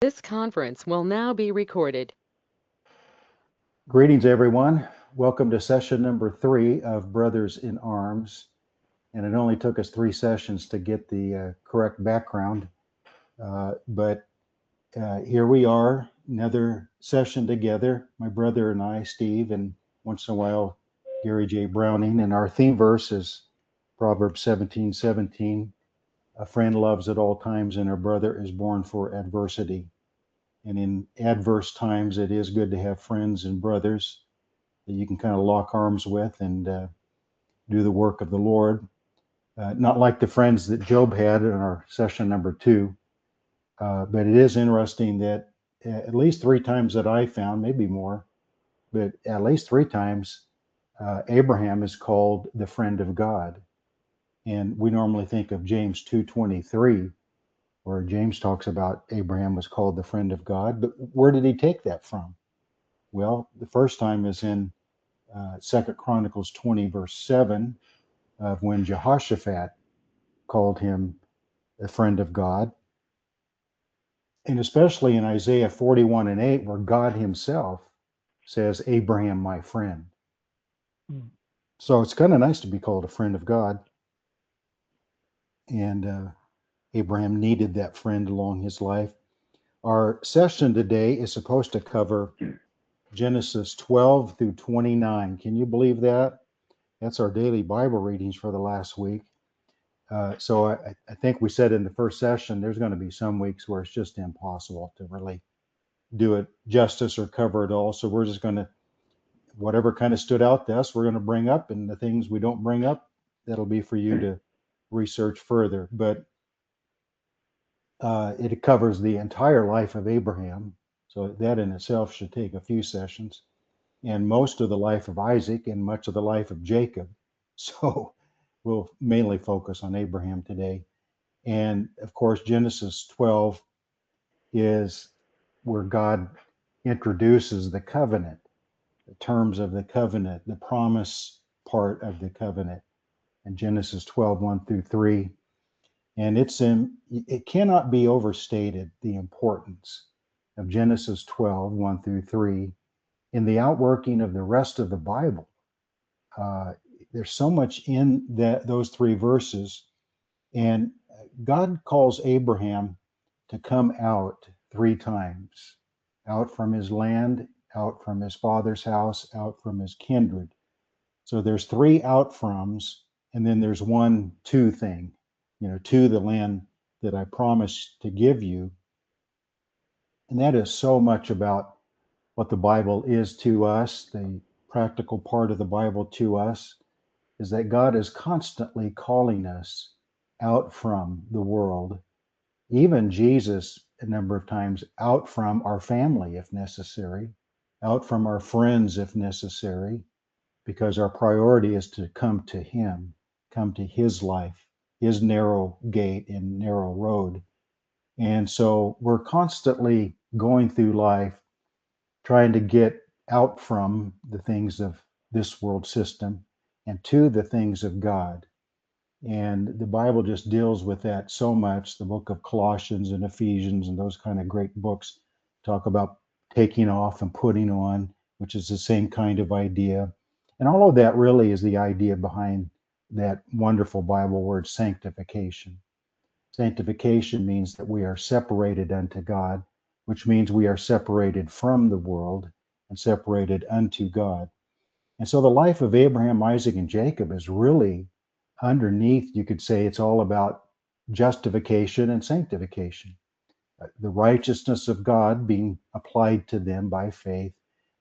This conference will now be recorded. Greetings, everyone. Welcome to session number 3 of Brothers in Arms. And it only took us 3 sessions to get the correct background. But here we are, another session together, my brother and I, Steve, and once in a while, Gary J. Browning. And our theme verse is Proverbs 17:17. A friend loves at all times, and a brother is born for adversity. And in adverse times, it is good to have friends and brothers that you can kind of lock arms with and do the work of the Lord. Not like the friends that Job had in our session number 2, but it is interesting that at least 3 times that I found, maybe more, but at least 3 times, Abraham is called the friend of God. And we normally think of James 2:23, where James talks about Abraham was called the friend of God. But where did he take that from? Well, the first time is in 2 Chronicles 20, verse 7, of when Jehoshaphat called him a friend of God. And especially in Isaiah 41:8, where God himself says, Abraham, my friend. So it's kind of nice to be called a friend of God. And Abraham needed that friend along his life. Our session today is supposed to cover Genesis 12 through 29. Can you believe that? That's our daily Bible readings for the last week. So I think we said in the first session, there's going to be some weeks where it's just impossible to really do it justice or cover it all. So we're just going to, whatever kind of stood out to us, we're going to bring up, and the things we don't bring up, that'll be for you to research further. But it covers the entire life of Abraham. So that in itself should take a few sessions, and most of the life of Isaac and much of the life of Jacob. So we'll mainly focus on Abraham today. And of course, Genesis 12 is where God introduces the covenant, the terms of the covenant, the promise part of the covenant in Genesis 12, 1 through 3. And it cannot be overstated the importance of Genesis 12, 1 through 3 in the outworking of the rest of the Bible. Uh, there's so much in those 3 verses. And God calls Abraham to come out 3 times, out from his land, out from his father's house, out from his kindred. So there's 3 out froms, and then there's 1 to thing, to the land that I promised to give you. And that is so much about what the Bible is to us, the practical part of the Bible to us, is that God is constantly calling us out from the world, even Jesus a number of times out from our family if necessary, out from our friends if necessary, because our priority is to come to Him, come to His life, His narrow gate and narrow road. And so we're constantly going through life trying to get out from the things of this world system and to the things of God. And the Bible just deals with that so much. The book of Colossians and Ephesians and those kind of great books talk about taking off and putting on, which is the same kind of idea. And all of that really is the idea behind that wonderful Bible word sanctification. Sanctification means that we are separated unto God, which means we are separated from the world and separated unto God. And so the life of Abraham, Isaac, and Jacob is really underneath, you could say it's all about justification and sanctification, the righteousness of God being applied to them by faith,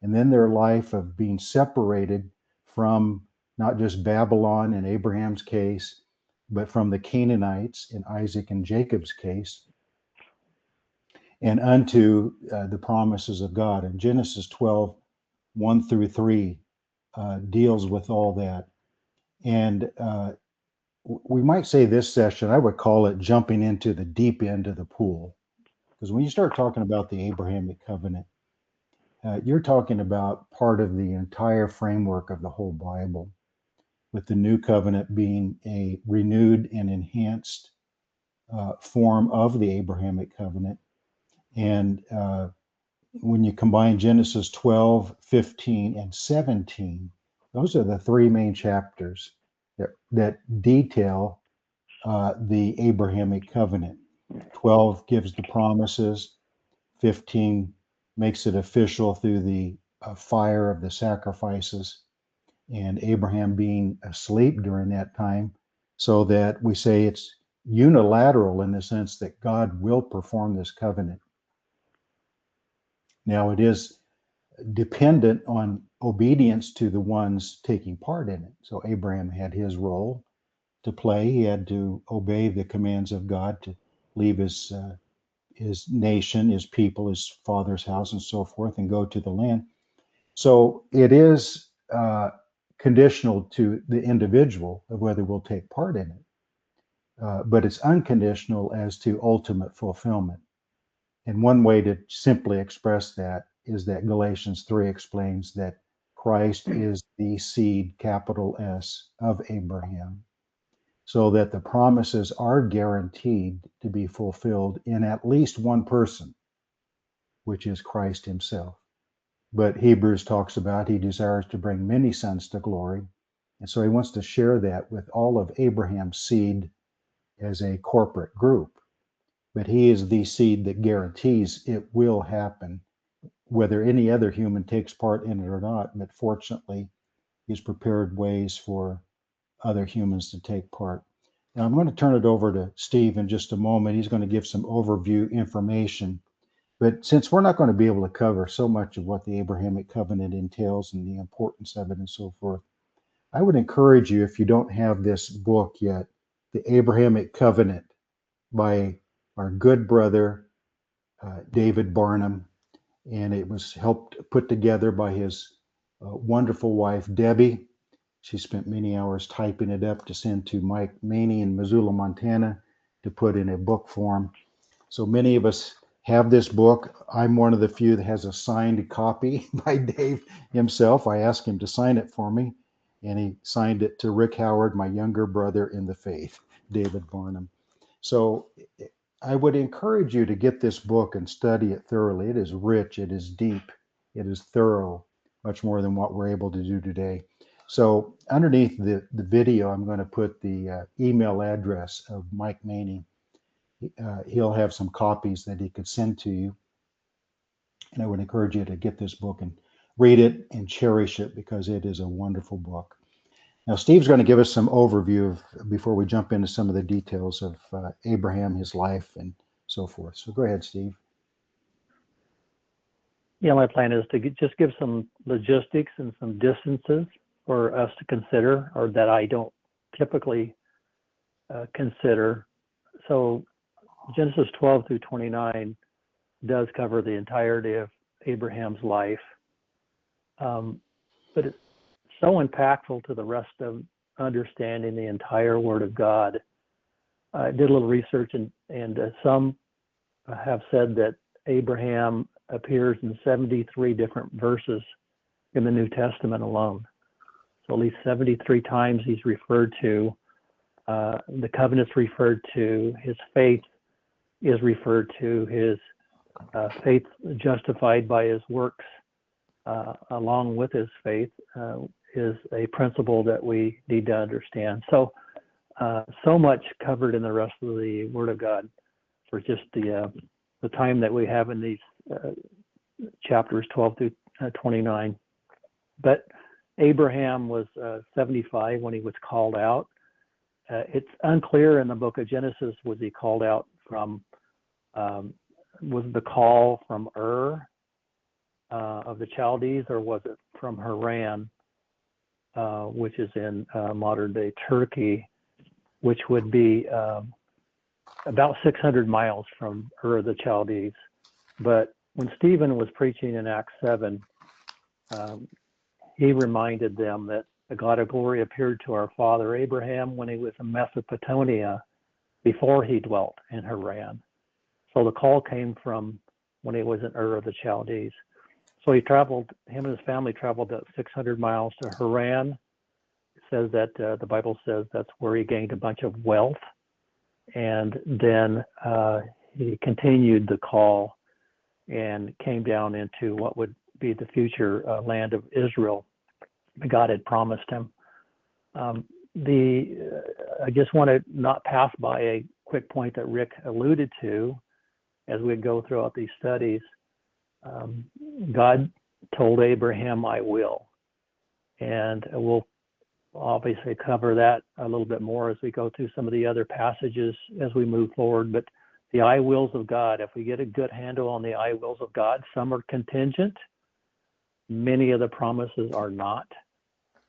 and then their life of being separated from not just Babylon in Abraham's case, but from the Canaanites in Isaac and Jacob's case, and unto the promises of God. And Genesis 12, 1 through 3 deals with all that. And we might say this session, I would call it jumping into the deep end of the pool. Because when you start talking about the Abrahamic Covenant, you're talking about part of the entire framework of the whole Bible, with the new covenant being a renewed and enhanced form of the Abrahamic Covenant. And when you combine Genesis 12, 15, and 17, those are the three main chapters that detail the Abrahamic covenant. 12 gives the promises, 15 makes it official through the fire of the sacrifices, and Abraham being asleep during that time, so that we say it's unilateral in the sense that God will perform this covenant. Now, it is dependent on obedience to the ones taking part in it. So Abraham had his role to play. He had to obey the commands of God to leave his nation, his people, his father's house, and so forth, and go to the land. So it is conditional to the individual of whether we'll take part in it, but it's unconditional as to ultimate fulfillment. And one way to simply express that is that Galatians 3 explains that Christ is the seed, capital S, of Abraham, so that the promises are guaranteed to be fulfilled in at least one person, which is Christ himself. But Hebrews talks about he desires to bring many sons to glory. And so he wants to share that with all of Abraham's seed as a corporate group. But he is the seed that guarantees it will happen, whether any other human takes part in it or not. But fortunately, he's prepared ways for other humans to take part. Now, I'm going to turn it over to Steve in just a moment. He's going to give some overview information. But since we're not going to be able to cover so much of what the Abrahamic Covenant entails and the importance of it and so forth, I would encourage you, if you don't have this book yet, The Abrahamic Covenant by our good brother, David Barnum. And it was helped put together by his wonderful wife, Debbie. She spent many hours typing it up to send to Mike Maney in Missoula, Montana, to put in a book form. So many of us have this book. I'm one of the few that has a signed copy by Dave himself. I asked him to sign it for me, and he signed it to Rick Howard, my younger brother in the faith, David Barnum. So I would encourage you to get this book and study it thoroughly. It is rich, it is deep, it is thorough, much more than what we're able to do today. So underneath the video, I'm going to put the email address of Mike Maney. He'll have some copies that he could send to you. And I would encourage you to get this book and read it and cherish it, because it is a wonderful book. Now, Steve's going to give us some overview before we jump into some of the details of Abraham, his life, and so forth. So go ahead, Steve. Yeah, my plan is to just give some logistics and some distances for us to consider, or that I don't typically consider. So Genesis 12 through 29 does cover the entirety of Abraham's life, but it's so impactful to the rest of understanding the entire Word of God. I did a little research, and some have said that Abraham appears in 73 different verses in the New Testament alone. So at least 73 times he's referred to. The covenant's referred to. His faith is referred to. His faith justified by his works, along with his faith, is a principle that we need to understand. So, so much covered in the rest of the Word of God for just the time that we have in these chapters 12 through 29. But Abraham was 75 when he was called out. It's unclear in the book of Genesis, was he called out from, was the call from Ur of the Chaldees, or was it from Haran, which is in modern day Turkey, which would be about 600 miles from Ur of the Chaldees. But when Stephen was preaching in Acts 7, he reminded them that the God of glory appeared to our father Abraham when he was in Mesopotamia, before he dwelt in Haran. So the call came from when he was in Ur of the Chaldees. So he traveled, him and his family traveled about 600 miles to Haran. It says that the Bible says that's where he gained a bunch of wealth. And then he continued the call and came down into what would be the future land of Israel that God had promised him. I just want to not pass by a quick point that Rick alluded to as we go throughout these studies. God told Abraham, I will. And we'll obviously cover that a little bit more as we go through some of the other passages as we move forward. But the I wills of God, if we get a good handle on the I wills of God, some are contingent. Many of the promises are not.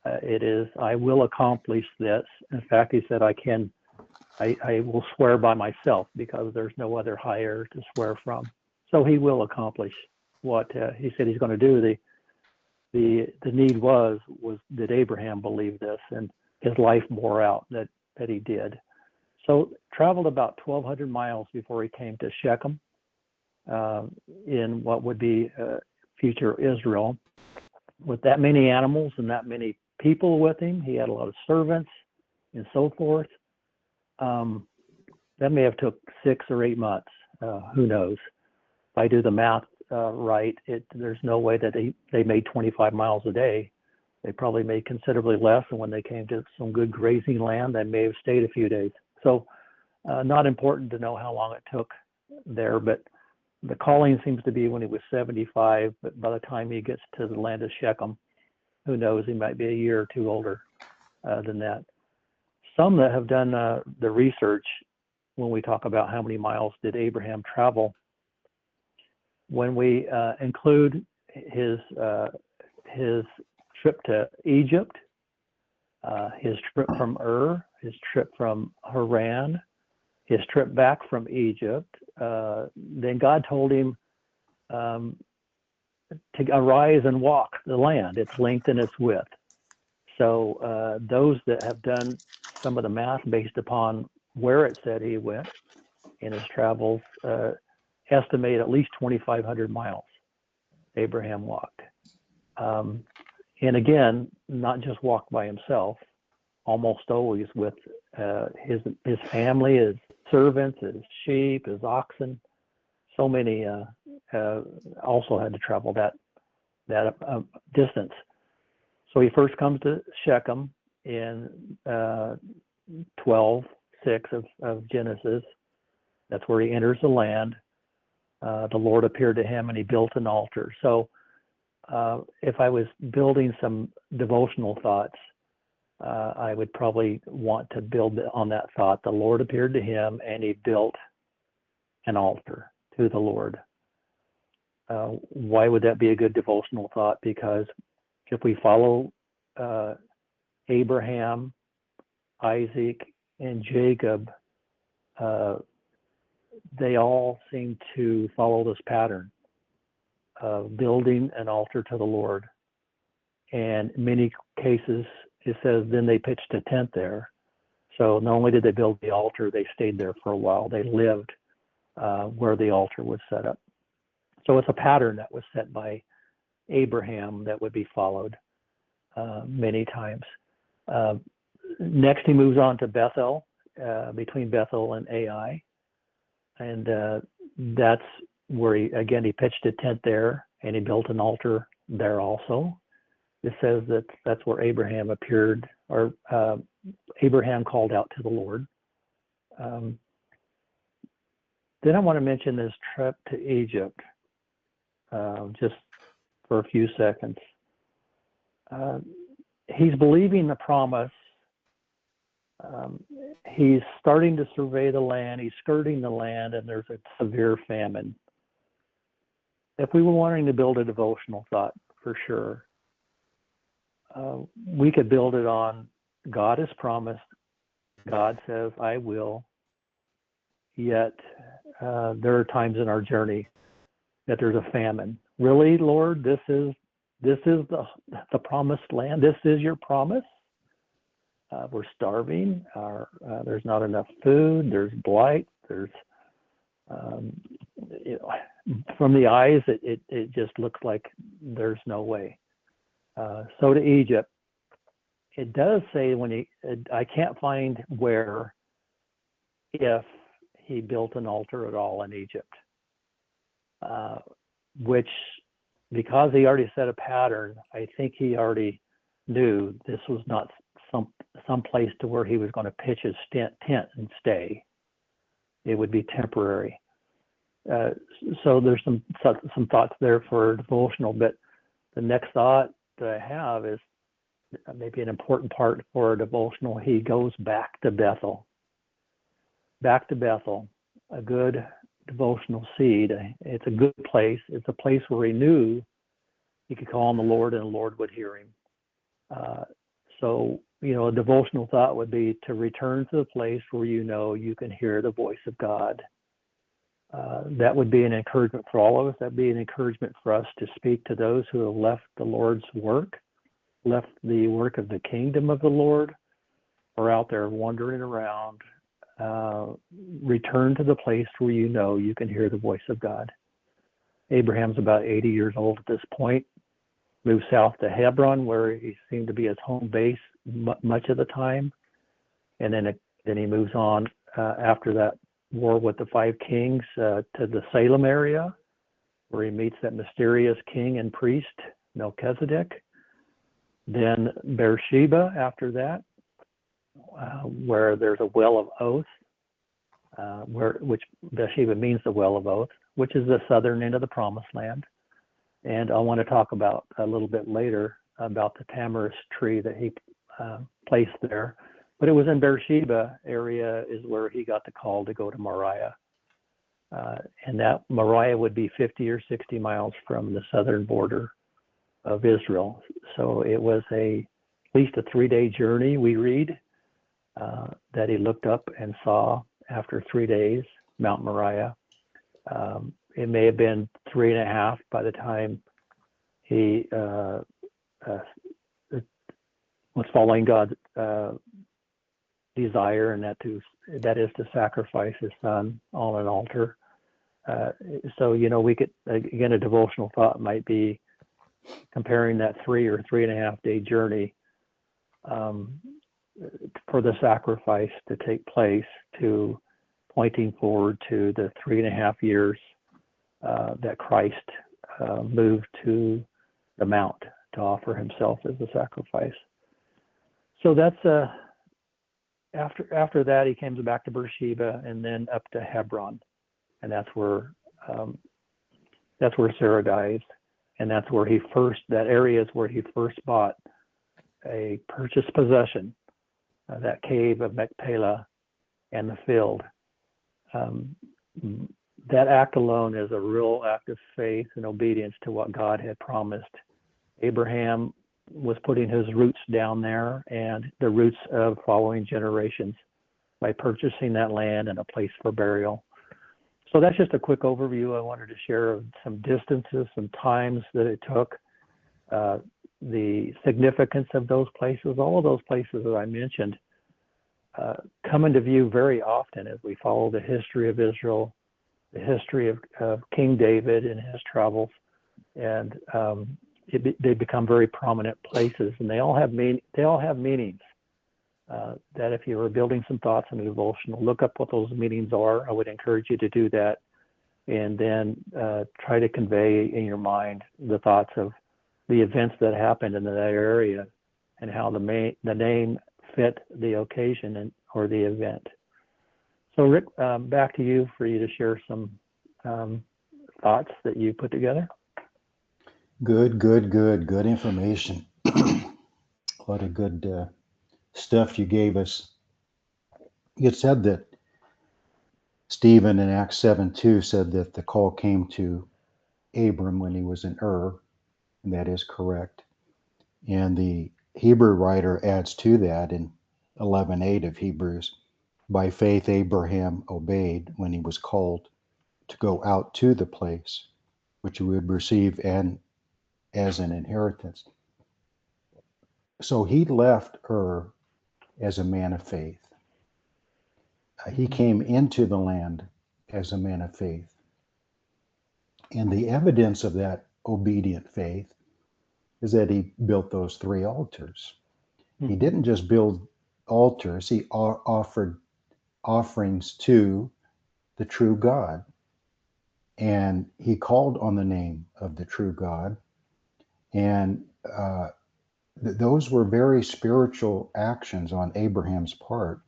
It is, I will accomplish this. In fact, he said, I will swear by myself because there's no other higher to swear from. So he will accomplish what he said he's going to do. The need was did Abraham believe this? And his life bore out that he did. So traveled about 1,200 miles before he came to Shechem in what would be future Israel. With that many animals and that many people with him, he had a lot of servants and so forth. That may have took 6 or 8 months. Who knows? If I do the math right, there's no way that they made 25 miles a day. They probably made considerably less. And when they came to some good grazing land, they may have stayed a few days. So not important to know how long it took there, but the calling seems to be when he was 75, but by the time he gets to the land of Shechem, who knows, he might be a year or two older than that. Some that have done the research when we talk about how many miles did Abraham travel, when we include his trip to Egypt, his trip from Ur, his trip from Haran, his trip back from Egypt, then God told him to arise and walk the land, its length and its width. So those that have done some of the math based upon where it said he went in his travels estimate at least 2,500 miles Abraham walked. And again, not just walked by himself, almost always with his family, his servants, his sheep, his oxen. So many also had to travel that distance. So he first comes to Shechem in 12:6 of Genesis. That's where he enters the land. The Lord appeared to him and he built an altar. So if I was building some devotional thoughts, I would probably want to build on that thought. The Lord appeared to him and he built an altar to the Lord. Why would that be a good devotional thought? Because if we follow Abraham, Isaac, and Jacob, they all seem to follow this pattern of building an altar to the Lord. And in many cases, it says, then they pitched a tent there. So not only did they build the altar, they stayed there for a while. They lived where the altar was set up. So it's a pattern that was set by Abraham that would be followed many times. Next, he moves on to Bethel, between Bethel and Ai. And that's where he pitched a tent there and he built an altar there also. It says that that's where Abraham appeared, or Abraham called out to the Lord. Then I want to mention this trip to Egypt, just for a few seconds. He's believing the promise. He's starting to survey the land. He's skirting the land, and there's a severe famine. If we were wanting to build a devotional thought, for sure, we could build it on God has promised. God says, I will. Yet there are times in our journey that there's a famine. Really, Lord, this is the promised land. This is your promise. We're starving. There's not enough food. There's blight. There's from the eyes, it just looks like there's no way. So to Egypt, it does say I can't find where, if he built an altar at all in Egypt. which, because he already set a pattern, I think he already knew this was not some place to where he was going to pitch his tent and stay. It would be temporary. So there's some thoughts there for devotional, but the next thought that I have is maybe an important part for a devotional. He goes back to Bethel. Back to Bethel, a good devotional seed. It's a good place. It's a place where he knew he could call on the Lord and the Lord would hear him. So, a devotional thought would be to return to the place where you can hear the voice of God. That would be an encouragement for all of us. That'd be an encouragement for us to speak to those who have left the Lord's work, left the work of the kingdom of the Lord, or out there wandering around. Return to the place where you can hear the voice of God. Abraham's about 80 years old at this point. Moved south to Hebron, where he seemed to be his home base much of the time, and then he moves on after that war with the 5 kings to the Salem area, where he meets that mysterious king and priest Melchizedek. Then Beersheba after that, where there's a well of oath, which Beersheba means the well of oath, which is the southern end of the promised land. And I want to talk about a little bit later about the tamarisk tree that he placed there. But it was in Beersheba area is where he got the call to go to Moriah. And that Moriah would be 50 or 60 miles from the southern border of Israel. So it was at least a 3-day journey, we read, that he looked up and saw after 3 days, Mount Moriah. It may have been 3.5 by the time he was following God's desire, and that is to sacrifice his son on an altar. So we could, again, a devotional thought might be comparing that 3 or 3.5 day journey for the sacrifice to take place to pointing forward to the 3.5 years that Christ moved to the mount to offer himself as a sacrifice. So that's after that he comes back to Beersheba and then up to Hebron, and that's where Sarah dies, and that's where that area is where he first bought a purchased possession, that cave of Machpelah and the field. That act alone is a real act of faith and obedience to what God had promised. Abraham was putting his roots down there and the roots of following generations by purchasing that land and a place for burial. So that's just a quick overview. I wanted to share some distances, some times that it took, the significance of those places. All of those places that I mentioned come into view very often as we follow the history of Israel, the history of King David and his travels, and they become very prominent places, and they all have meanings. That if you were building some thoughts in a devotional, look up what those meanings are. I would encourage you to do that, and then try to convey in your mind the thoughts of the events that happened in that area and how the name fit the occasion or the event. So Rick, back to you for you to share some thoughts that you put together. Good information. A lot of good stuff you gave us. You said that Stephen in Acts 7:2 said that the call came to Abram when he was in Ur, and that is correct. And the Hebrew writer adds to that in 11:8 of Hebrews, by faith Abraham obeyed when he was called to go out to the place which he would receive as an inheritance. So he left Ur as a man of faith. He came into the land as a man of faith. And the evidence of that obedient faith is that he built those 3 altars. He didn't just build altars, he offered offerings to the true God. and he called on the name of the true God. And those were very spiritual actions on Abraham's part,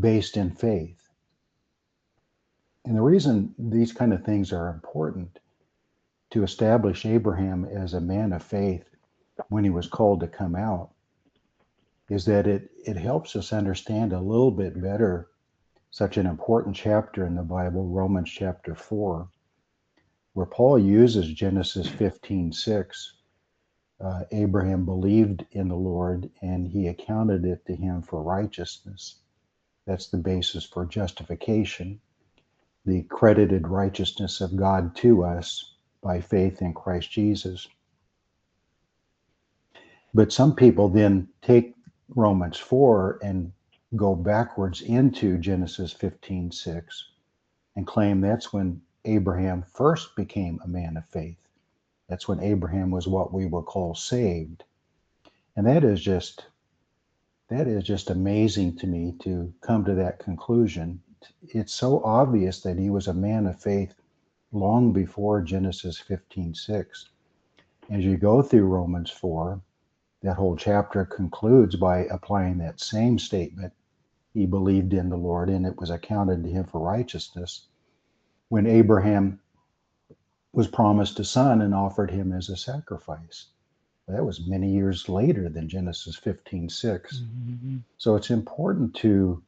based in faith. And the reason these kind of things are important to establish Abraham as a man of faith when he was called to come out is that it helps us understand a little bit better such an important chapter in the Bible, Romans chapter 4, where Paul uses Genesis 15:6. Abraham believed in the Lord and he accounted it to him for righteousness. That's the basis for justification, the credited righteousness of God to us by faith in Christ Jesus. But some people then take Romans 4 and go backwards into Genesis 15:6 and claim that's when Abraham first became a man of faith. That's when Abraham was what we would call saved. And that is just amazing to me to come to that conclusion. It's so obvious that he was a man of faith long before Genesis 15:6. As you go through Romans 4, that whole chapter concludes by applying that same statement. He believed in the Lord and it was accounted to him for righteousness. When Abraham was promised a son and offered him as a sacrifice. That was many years later than Genesis 15:6. Mm-hmm. So it's important to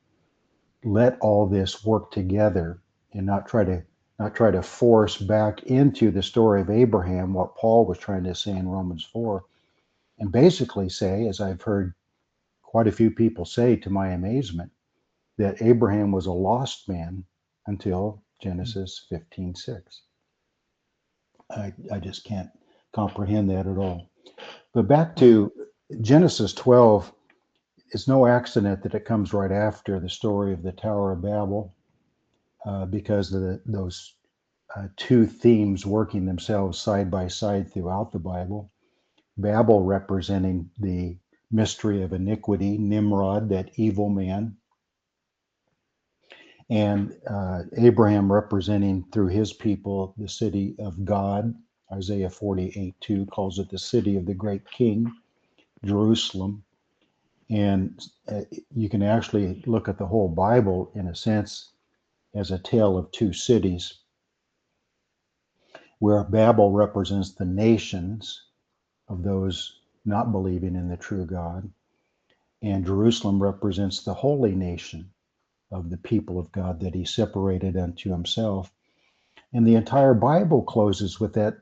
let all this work together and not try to force back into the story of Abraham what Paul was trying to say in Romans 4, and basically say, as I've heard quite a few people say to my amazement, that Abraham was a lost man until Genesis 15:6. I just can't comprehend that at all. But back to Genesis 12, it's no accident that it comes right after the story of the Tower of Babel, because of those two themes working themselves side by side throughout the Bible. Babel representing the mystery of iniquity, Nimrod, that evil man, and Abraham representing through his people the city of God. Isaiah 48:2 calls it the city of the great king, Jerusalem. And you can actually look at the whole Bible, in a sense, as a tale of two cities, where Babel represents the nations of those not believing in the true God, and Jerusalem represents the holy nation of the people of God that he separated unto himself. And the entire Bible closes with that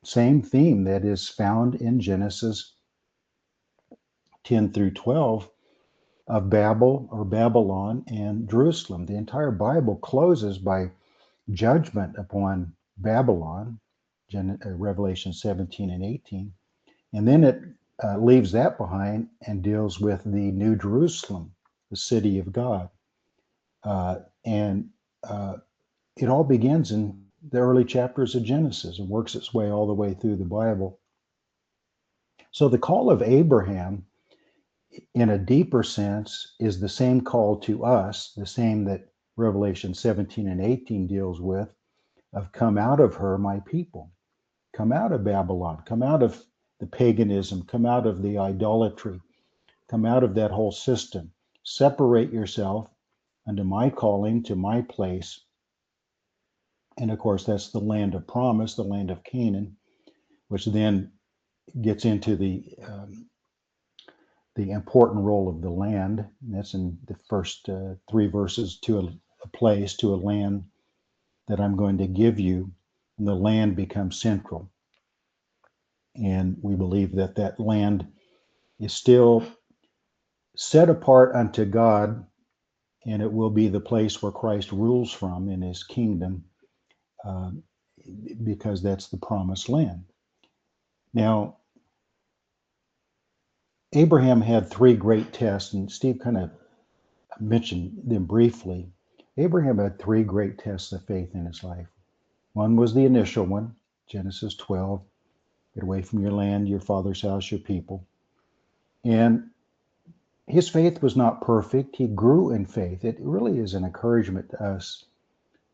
same theme that is found in Genesis 10 through 12 of Babel or Babylon and Jerusalem. The entire Bible closes by judgment upon Babylon, Revelation 17 and 18. And then it leaves that behind and deals with the New Jerusalem, the city of God. And it all begins in the early chapters of Genesis and works its way all the way through the Bible. So the call of Abraham, in a deeper sense, is the same call to us, the same that Revelation 17 and 18 deals with, of come out of her, my people. Come out of Babylon, come out of the paganism, come out of the idolatry, come out of that whole system. Separate yourself unto my calling, to my place. And of course, that's the land of promise, the land of Canaan, which then gets into the important role of the land. And that's in the first three verses, to a place, to a land that I'm going to give you. And the land becomes central. And we believe that that land is still set apart unto God, and it will be the place where Christ rules from in his kingdom, because that's the promised land. Now, Abraham had three great tests, and Steve kind of mentioned them briefly. Abraham had three great tests of faith in his life. One was the initial one, Genesis 12, get away from your land, your father's house, your people. And his faith was not perfect. He grew in faith. It really is an encouragement to us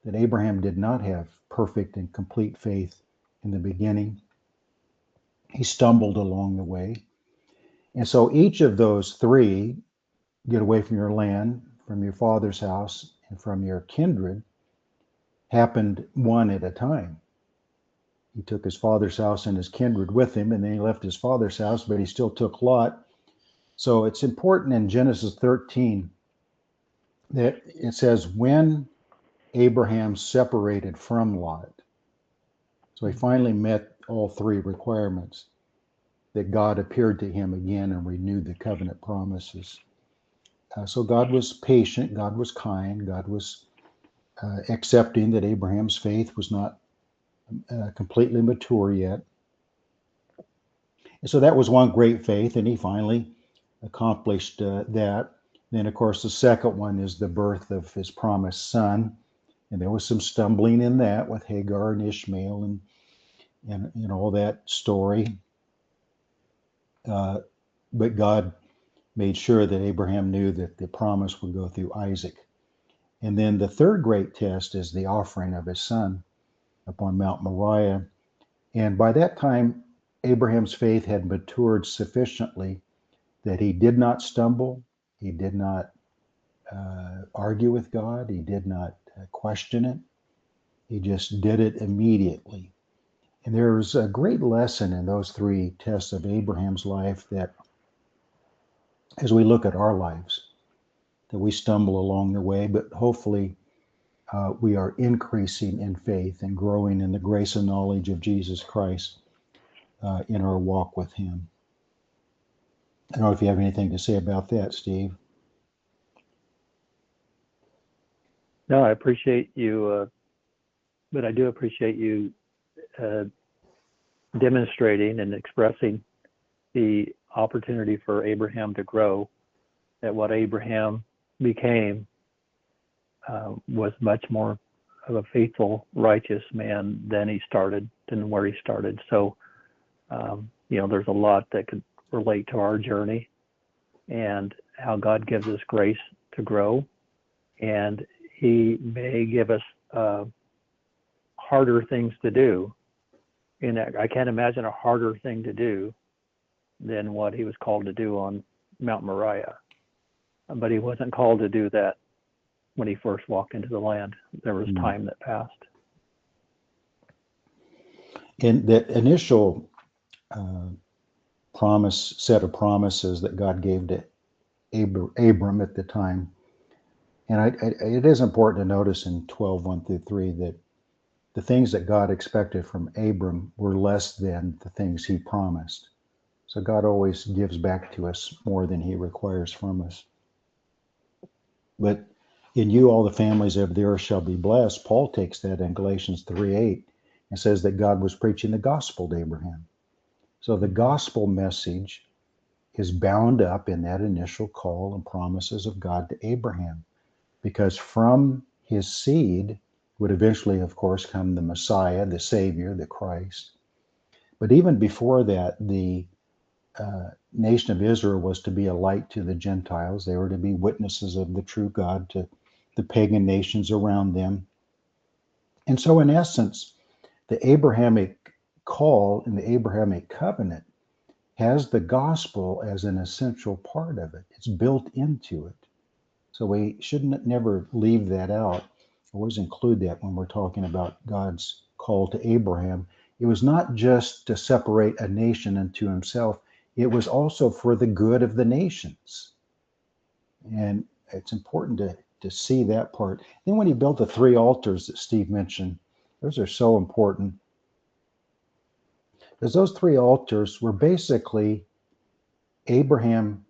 that Abraham did not have perfect and complete faith in the beginning. He stumbled along the way. And so each of those three, get away from your land, from your father's house, and from your kindred, happened one at a time. He took his father's house and his kindred with him, and then he left his father's house, but he still took Lot. So it's important in Genesis 13 that it says when Abraham separated from Lot. So he finally met all three requirements, that God appeared to him again and renewed the covenant promises. So God was patient, God was kind, God was accepting that Abraham's faith was not completely mature yet. And so that was one great faith, and he finally accomplished that. Then, of course, the second one is the birth of his promised son. And there was some stumbling in that with Hagar and Ishmael and all that story. But God made sure that Abraham knew that the promise would go through Isaac. And then the third great test is the offering of his son upon Mount Moriah. And by that time, Abraham's faith had matured sufficiently that he did not stumble, he did not argue with God, he did not question it. He just did it immediately. And there's a great lesson in those three tests of Abraham's life that, as we look at our lives, that we stumble along the way, but hopefully we are increasing in faith and growing in the grace and knowledge of Jesus Christ in our walk with him. I don't know if you have anything to say about that, Steve. No, I appreciate you, but I do appreciate you demonstrating and expressing the opportunity for Abraham to grow, that what Abraham became was much more of a faithful, righteous man than where he started. So, there's a lot that could relate to our journey and how God gives us grace to grow. And he may give us harder things to do. And I can't imagine a harder thing to do than what he was called to do on Mount Moriah. But he wasn't called to do that when he first walked into the land. There was time that passed. In that initial set of promises that God gave to Abram at the time, and it is important to notice in 12:1-3 that the things that God expected from Abram were less than the things he promised. So God always gives back to us more than he requires from us. But in you all the families of the earth shall be blessed. Paul takes that in Galatians 3:8 and says that God was preaching the gospel to Abraham. So the gospel message is bound up in that initial call and promises of God to Abraham, because from his seed would eventually, of course, come the Messiah, the Savior, the Christ. But even before that, the nation of Israel was to be a light to the Gentiles. They were to be witnesses of the true God to the pagan nations around them. And so, in essence, the Abrahamic call and the Abrahamic covenant has the gospel as an essential part of it. It's built into it. So we shouldn't never leave that out. Always include that when we're talking about God's call to Abraham. It was not just to separate a nation unto himself. It was also for the good of the nations. And it's important to see that part. Then when he built the three altars that Steve mentioned, those are so important. Because those three altars were basically Abraham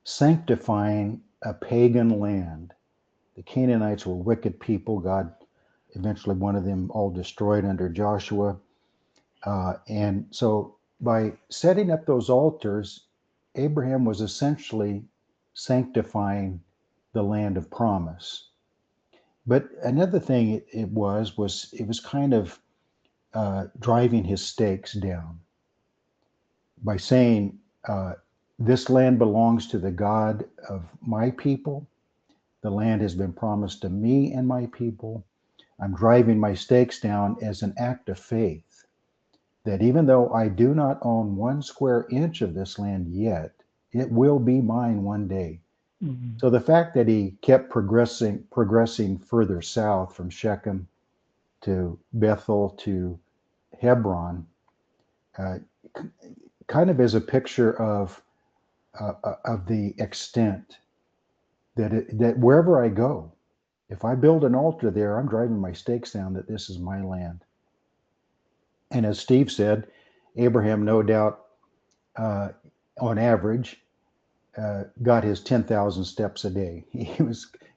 sanctifying a pagan land. The Canaanites were wicked people. God eventually wanted them all destroyed under Joshua. And so by setting up those altars, Abraham was essentially sanctifying the land of promise. But another thing it was kind of driving his stakes down by saying, this land belongs to the God of my people. The land has been promised to me and my people. I'm driving my stakes down as an act of faith, that even though I do not own 1 square inch of this land yet, it will be mine one day. Mhm. So the fact that he kept progressing further south from Shechem to Bethel to Hebron, uh, kind of is a picture of the extent that wherever I go, if I build an altar there, I'm driving my stakes down that this is my land. And as Steve said, Abraham, no doubt, uh, on average, got his 10,000 steps a day.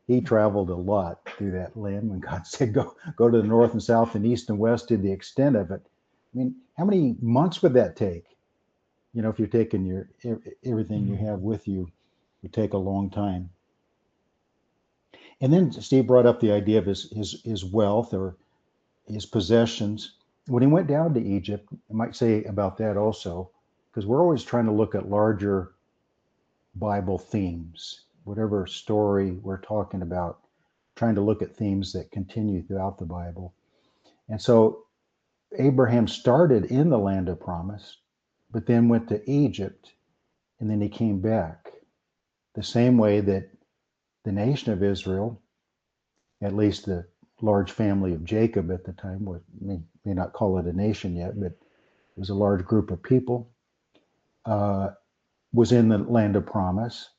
He traveled a lot through that land when God said, go to the north and south and east and west to the extent of it. I mean, how many months would that take? You know, if you're taking everything you have with you, it would take a long time. And then Steve brought up the idea of his wealth or his possessions. When he went down to Egypt, I might say about that also, because we're always trying to look at larger Bible themes, whatever story we're talking about, trying to look at themes that continue throughout the Bible. And so Abraham started in the land of promise, but then went to Egypt, and then he came back. The same way that the nation of Israel, at least the large family of Jacob at the time, may not call it a nation yet, but it was a large group of people, uh, was in the land of promise.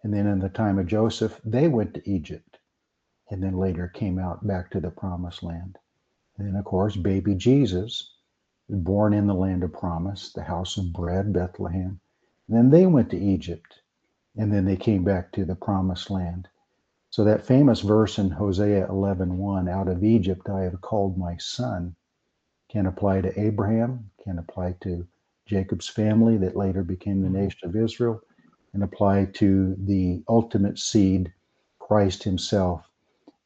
And then in the time of Joseph, they went to Egypt and then later came out back to the promised land. And then, of course, baby Jesus, born in the land of promise, the house of bread, Bethlehem. And then they went to Egypt and then they came back to the promised land. So that famous verse in Hosea 11:1, out of Egypt I have called my son, can apply to Abraham, can apply to Jacob's family that later became the nation of Israel, and apply to the ultimate seed, Christ himself.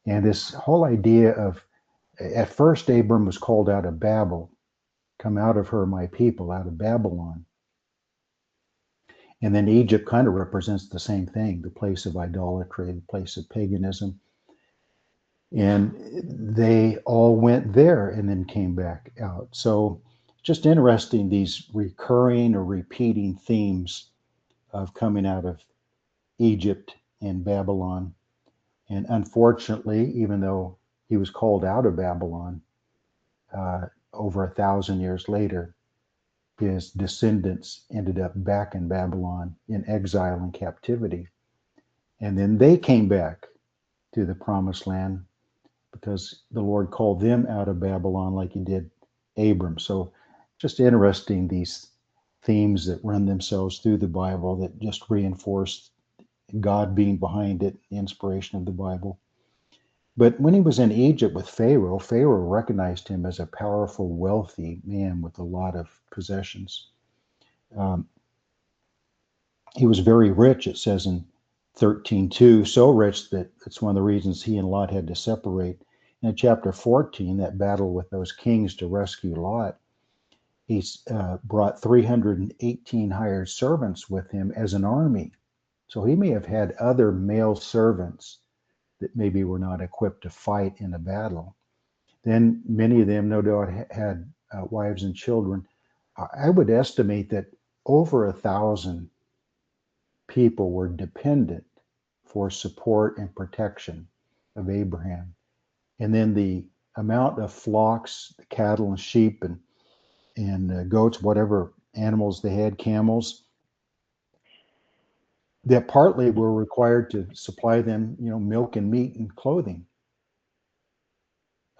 And this whole idea of, at first Abram was called out of Babel, come out of her, my people, out of Babylon. And then Egypt kind of represents the same thing, the place of idolatry, the place of paganism. And they all went there and then came back out. So just interesting, these recurring or repeating themes of coming out of Egypt and Babylon. And unfortunately, even though he was called out of Babylon, over 1,000 years later, his descendants ended up back in Babylon in exile and captivity. And then they came back to the promised land because the Lord called them out of Babylon like he did Abram. So just interesting, these themes that run themselves through the Bible that just reinforce God being behind it, the inspiration of the Bible. But when he was in Egypt with Pharaoh, Pharaoh recognized him as a powerful, wealthy man with a lot of possessions. Um, he was very rich, it says in 13:2, so rich that it's one of the reasons he and Lot had to separate. In chapter 14, that battle with those kings to rescue Lot, he's brought 318 hired servants with him as an army. So he may have had other male servants that maybe were not equipped to fight in a battle. Then many of them, no doubt, had wives and children. I would estimate that over 1,000 people were dependent for support and protection of Abraham. And then the amount of flocks, cattle and sheep and goats, whatever animals they had, camels, that partly were required to supply them, milk and meat and clothing.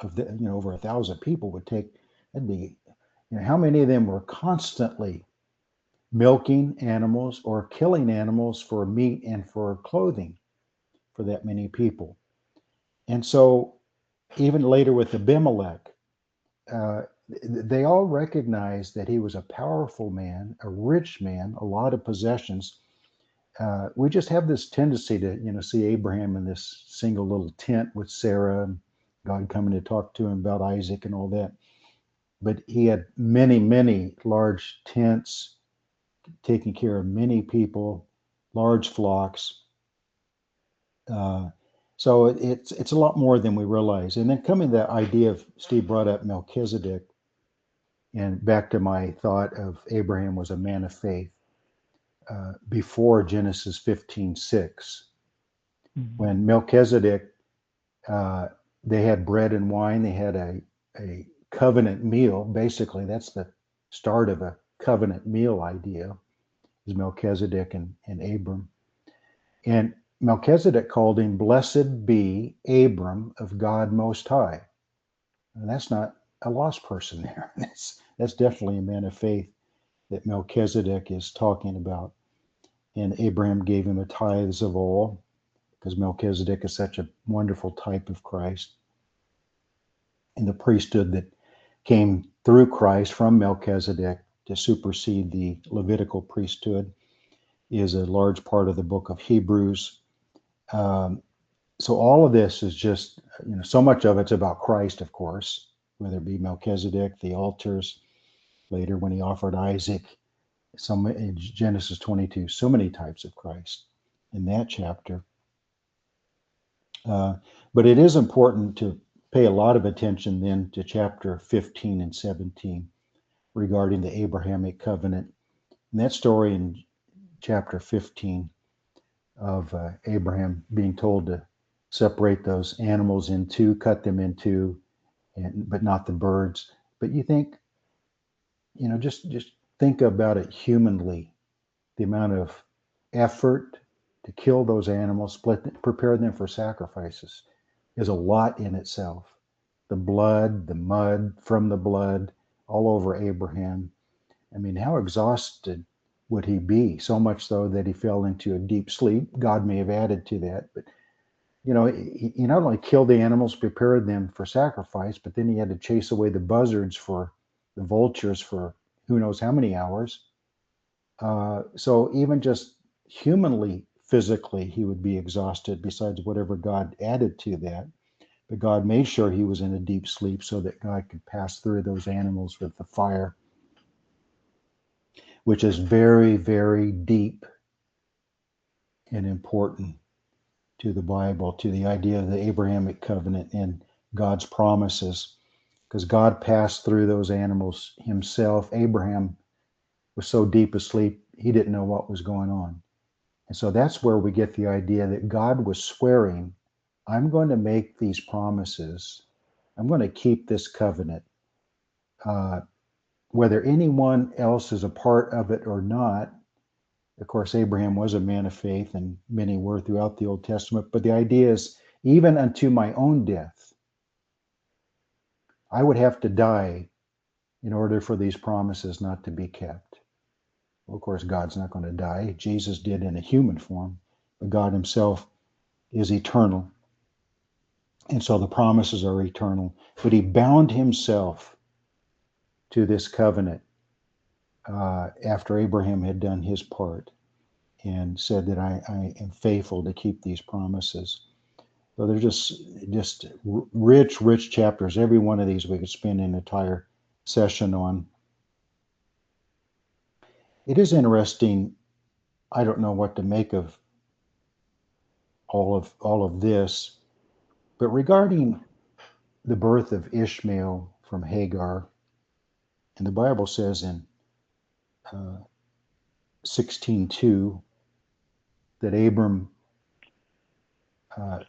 Of the, over 1,000 people would take, that'd be, how many of them were constantly milking animals or killing animals for meat and for clothing for that many people. And so even later with Abimelech, uh, they all recognized that he was a powerful man, a rich man, a lot of possessions. We just have this tendency to, see Abraham in this single little tent with Sarah, and God coming to talk to him about Isaac and all that. But he had many, many large tents, taking care of many people, large flocks. So it's a lot more than we realize. And then coming to that idea of, Steve brought up Melchizedek, and back to my thought of Abraham was a man of faith before Genesis 15:6, Mhm. when Melchizedek, uh, they had bread and wine, they had a covenant meal. Basically, that's the start of a covenant meal idea, is Melchizedek and Abram. And Melchizedek called him, "Blessed be Abram of God Most High." And that's not a lost person there. That's definitely a man of faith that Melchizedek is talking about. And Abraham gave him the tithes of all, because Melchizedek is such a wonderful type of Christ. And the priesthood that came through Christ from Melchizedek to supersede the Levitical priesthood is a large part of the book of Hebrews. Um, so all of this is just, so much of it's about Christ, of course, whether it be Melchizedek, the altars, later when he offered Isaac, some in Genesis 22, so many types of Christ in that chapter. Uh, but it is important to pay a lot of attention then to chapter 15 and 17 regarding the Abrahamic covenant. And that story in chapter 15 of Abraham being told to separate those animals in two, cut them in two, but not the birds. But you think, just think about it humanly, the amount of effort to kill those animals, prepare them for sacrifices, is a lot in itself. The blood, the mud from the blood, all over Abraham. I mean, how exhausted would he be? So much so that he fell into a deep sleep. God may have added to that, but he not only killed the animals, prepared them for sacrifice, but then he had to chase away the buzzards, for the vultures, for who knows how many hours. So even just humanly, physically, he would be exhausted, besides whatever God added to that. But God made sure he was in a deep sleep so that God could pass through those animals with the fire, which is very, very deep and important to the Bible, to the idea of the Abrahamic covenant and God's promises. Because God passed through those animals himself. Abraham was so deep asleep, he didn't know what was going on. And so that's where we get the idea that God was swearing, I'm going to make these promises. I'm going to keep this covenant. Uh, Whether anyone else is a part of it or not, of course, Abraham was a man of faith, and many were throughout the Old Testament. But the idea is, even unto my own death, I would have to die in order for these promises not to be kept. Well, of course, God's not going to die. Jesus did in a human form, but God himself is eternal. And so the promises are eternal. But he bound himself to this covenant after Abraham had done his part, and said that I am faithful to keep these promises. So they're just rich, rich chapters. Every one of these we could spend an entire session on. It is interesting. I don't know what to make of all of this, but regarding the birth of Ishmael from Hagar, and the Bible says in 16:2 that Abram uh,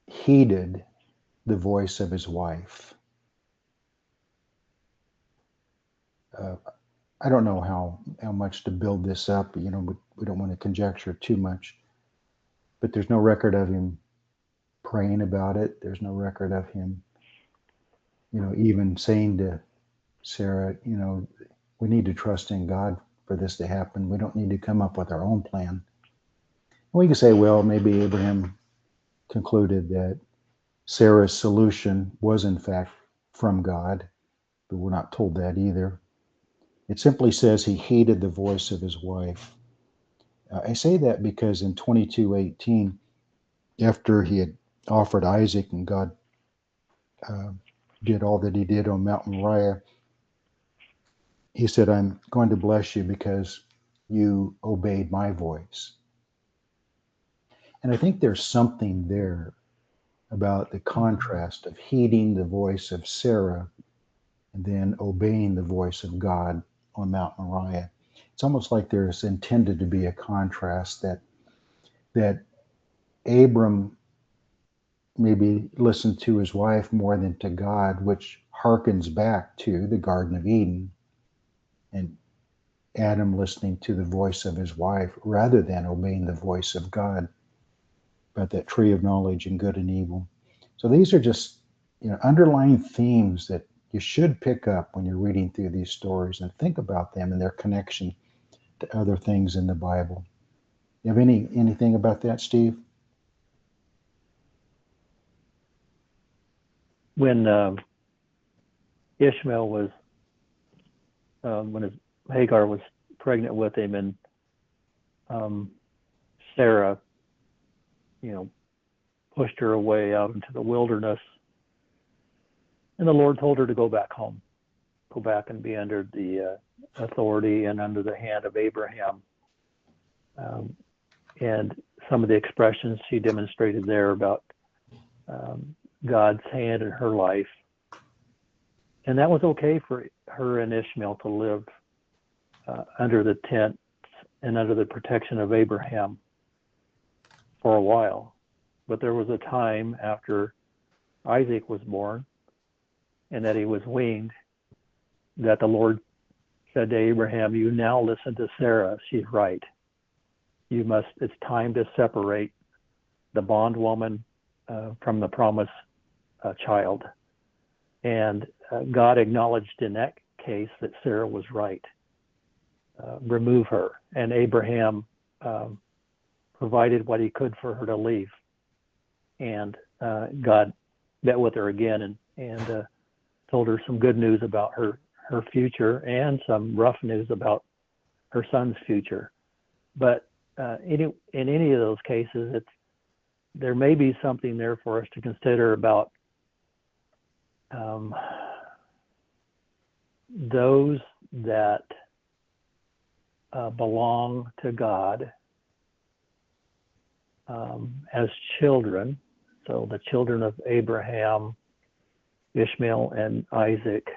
heeded the voice of his wife. Uh, I don't know how much to build this up. We don't want to conjecture too much, but there's no record of him praying about it. There's no record of him, even saying to Sarah, we need to trust in God for this to happen. We don't need to come up with our own plan. We can say, well, maybe Abraham concluded that Sarah's solution was in fact from God, but we're not told that either. It simply says he hated the voice of his wife. I say that because in 22:18, after he had offered Isaac and God uh, did all that he did on Mount Moriah, he said, I'm going to bless you because you obeyed my voice. And I think there's something there about the contrast of heeding the voice of Sarah and then obeying the voice of God on Mount Moriah. It's almost like there's intended to be a contrast that Abram maybe listened to his wife more than to God, which harkens back to the Garden of Eden, and Adam listening to the voice of his wife rather than obeying the voice of God about that tree of knowledge and good and evil. So these are just underlying themes that you should pick up when you're reading through these stories and think about them and their connection to other things in the Bible. You have anything about that, Steve? When Ishmael was, when Hagar was pregnant with him, and Sarah, pushed her away out into the wilderness, and the Lord told her to go back home, go back and be under the authority and under the hand of Abraham. And some of the expressions she demonstrated there about God's hand in her life. And that was okay for her and Ishmael to live under the tent and under the protection of Abraham for a while. But there was a time after Isaac was born and that he was weaned that the Lord said to Abraham, "You now listen to Sarah. She's right. It's time to separate the bondwoman from the promised child." And God acknowledged in that case that Sarah was right. Remove her. And Abraham provided what he could for her to leave. And God met with her again and told her some good news about her future and some rough news about her son's future. But in any of those cases, there may be something there for us to consider about those that belong to God as children. So the children of Abraham, Ishmael, and Isaac.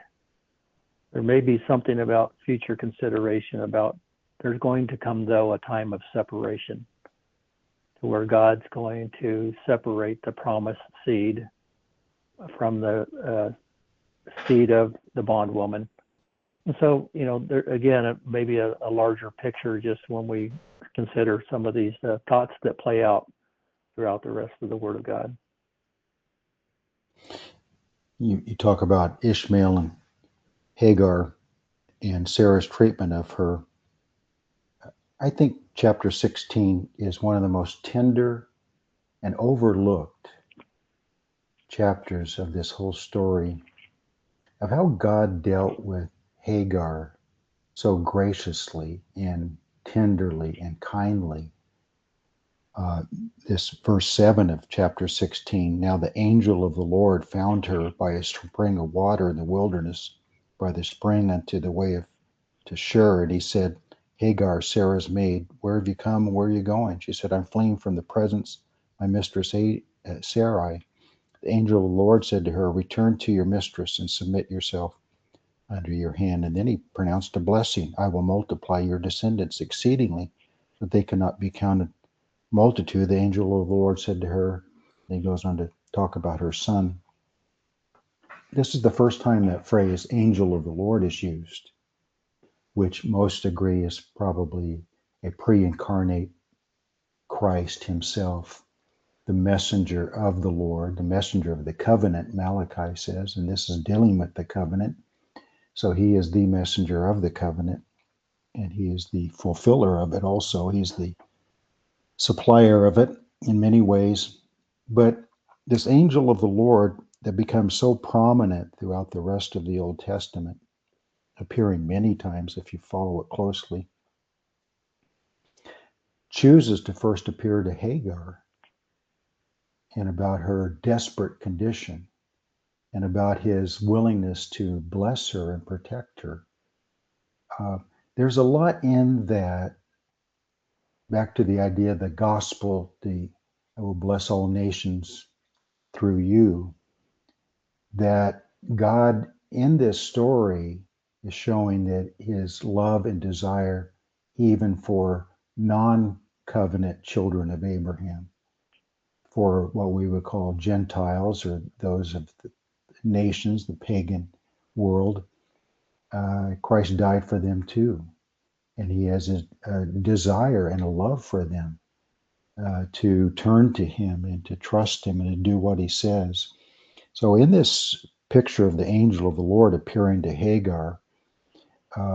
There may be something about future consideration about there's going to come, though, a time of separation to where God's going to separate the promised seed from the seed of the bondwoman. And so, there, again, it may be a larger picture just when we consider some of these thoughts that play out throughout the rest of the Word of God. You talk about Ishmael and Hagar and Sarah's treatment of her. I think chapter 16 is one of the most tender and overlooked chapters of this whole story of how God dealt with Hagar so graciously and tenderly and kindly. This verse 7 of chapter 16, now the angel of the Lord found her by a spring of water in the wilderness, by the spring unto the way to Shur, and he said, Hagar, Sarah's maid, where have you come and where are you going? She said, I'm fleeing from the presence of my mistress Sarai. The angel of the Lord said to her, return to your mistress and submit yourself under your hand. And then he pronounced a blessing. I will multiply your descendants exceedingly, that they cannot be counted. Multitude, the angel of the Lord said to her, and he goes on to talk about her son. This is the first time that phrase, angel of the Lord, is used, which most agree is probably a pre-incarnate Christ himself, the messenger of the Lord, the messenger of the covenant, Malachi says, and this is dealing with the covenant. So he is the messenger of the covenant, and he is the fulfiller of it also. He's the supplier of it in many ways. But this angel of the Lord that becomes so prominent throughout the rest of the Old Testament, appearing many times if you follow it closely, chooses to first appear to Hagar and about her desperate condition and about his willingness to bless her and protect her. There's a lot in that, back to the idea of the gospel, the I will bless all nations through you. That God in this story is showing that his love and desire even for non-covenant children of Abraham, for what we would call Gentiles or those of the nations, the pagan world. Christ died for them too. And he has a desire and a love for them to turn to him and to trust him and to do what he says. So in this picture of the angel of the Lord appearing to Hagar,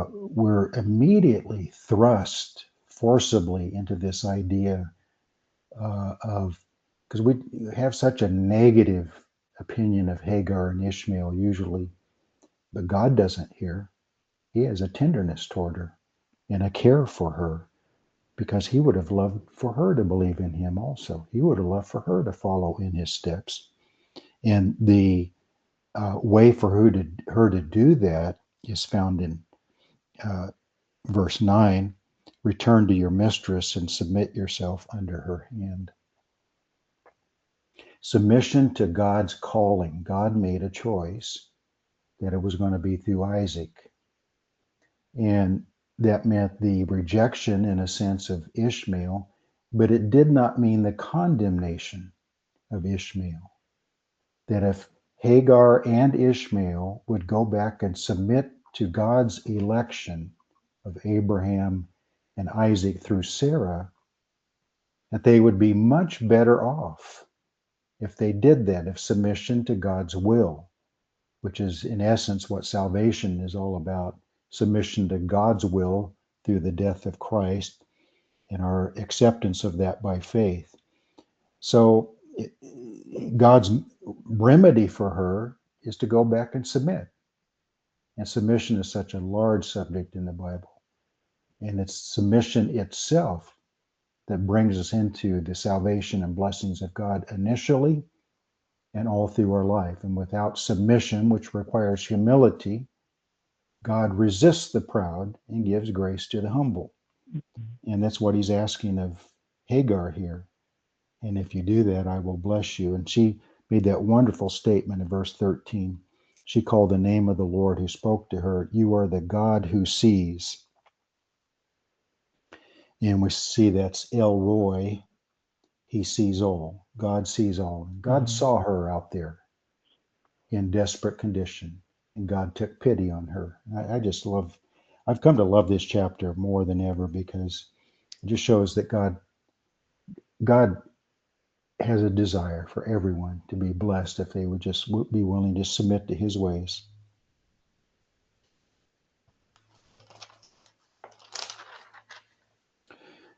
we're immediately thrust forcibly into this idea of, because we have such a negative opinion of Hagar and Ishmael usually, but God doesn't here. He has a tenderness toward her and a care for her, because he would have loved for her to believe in him also. He would have loved for her to follow in his steps. And the way for her to do that is found in verse 9. Return to your mistress and submit yourself under her hand. Submission to God's calling. God made a choice that it was going to be through Isaac. And that meant the rejection, in a sense, of Ishmael, but it did not mean the condemnation of Ishmael. That if Hagar and Ishmael would go back and submit to God's election of Abraham and Isaac through Sarah, that they would be much better off if they did that, if submission to God's will, which is in essence what salvation is all about, submission to God's will through the death of Christ and our acceptance of that by faith. So God's remedy for her is to go back and submit. And submission is such a large subject in the Bible. And it's submission itself that brings us into the salvation and blessings of God initially and all through our life. And without submission, which requires humility, God resists the proud and gives grace to the humble. And that's what he's asking of Hagar here. And if you do that, I will bless you. And she made that wonderful statement in verse 13. She called the name of the Lord who spoke to her, you are the God who sees. And we see that's El Roy. He sees all. God sees all. And God saw her out there in desperate condition, and God took pity on her. I've come to love this chapter more than ever, because it just shows that God has a desire for everyone to be blessed if they would just be willing to submit to his ways.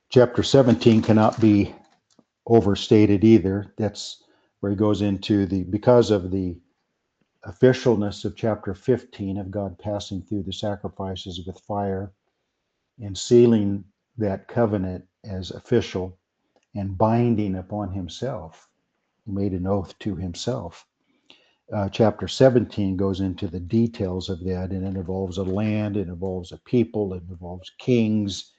Chapter 17 cannot be overstated either. That's where he goes into because of the officialness of chapter 15 of God passing through the sacrifices with fire and sealing that covenant as official and binding upon himself. He made an oath to himself. Chapter 17 goes into the details of that, and it involves a land, it involves a people, it involves kings,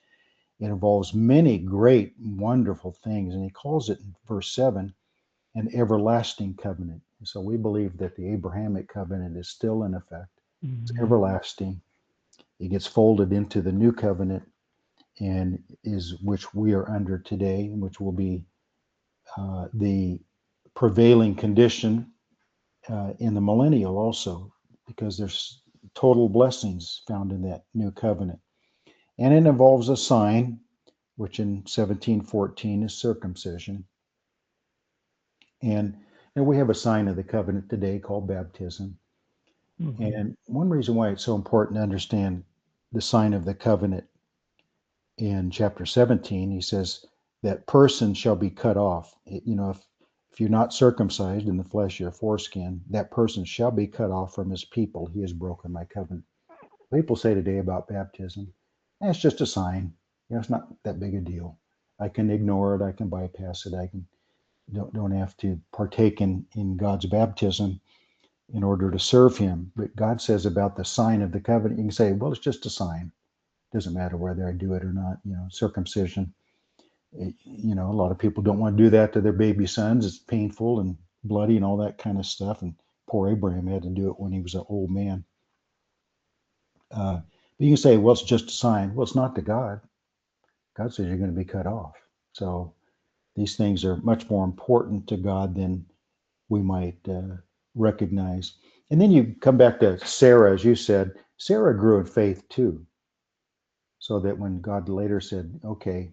it involves many great, wonderful things. And he calls it in verse 7 an everlasting covenant. So we believe that the Abrahamic covenant is still in effect. It's everlasting. It gets folded into the new covenant, and is which we are under today, which will be the prevailing condition in the millennial also, because there's total blessings found in that new covenant. And it involves a sign, which in 1714 is circumcision. And we have a sign of the covenant today called baptism. And one reason why it's so important to understand the sign of the covenant in chapter 17, he says that person shall be cut off. If you're not circumcised in the flesh, your foreskin, that person shall be cut off from his people. He has broken my covenant. People say today about baptism, it's just a sign. It's not that big a deal. I can ignore it. I can bypass it. I can don't have to partake in God's baptism in order to serve him. But God says about the sign of the covenant, you can say, well, it's just a sign. Doesn't matter whether I do it or not, circumcision. You know, a lot of people don't want to do that to their baby sons. It's painful and bloody and all that kind of stuff. And poor Abraham had to do it when he was an old man. But you can say, well, it's just a sign. Well, it's not to God. God says you're going to be cut off. So these things are much more important to God than we might recognize. And then you come back to Sarah, as you said. Sarah grew in faith too. So that when God later said, okay,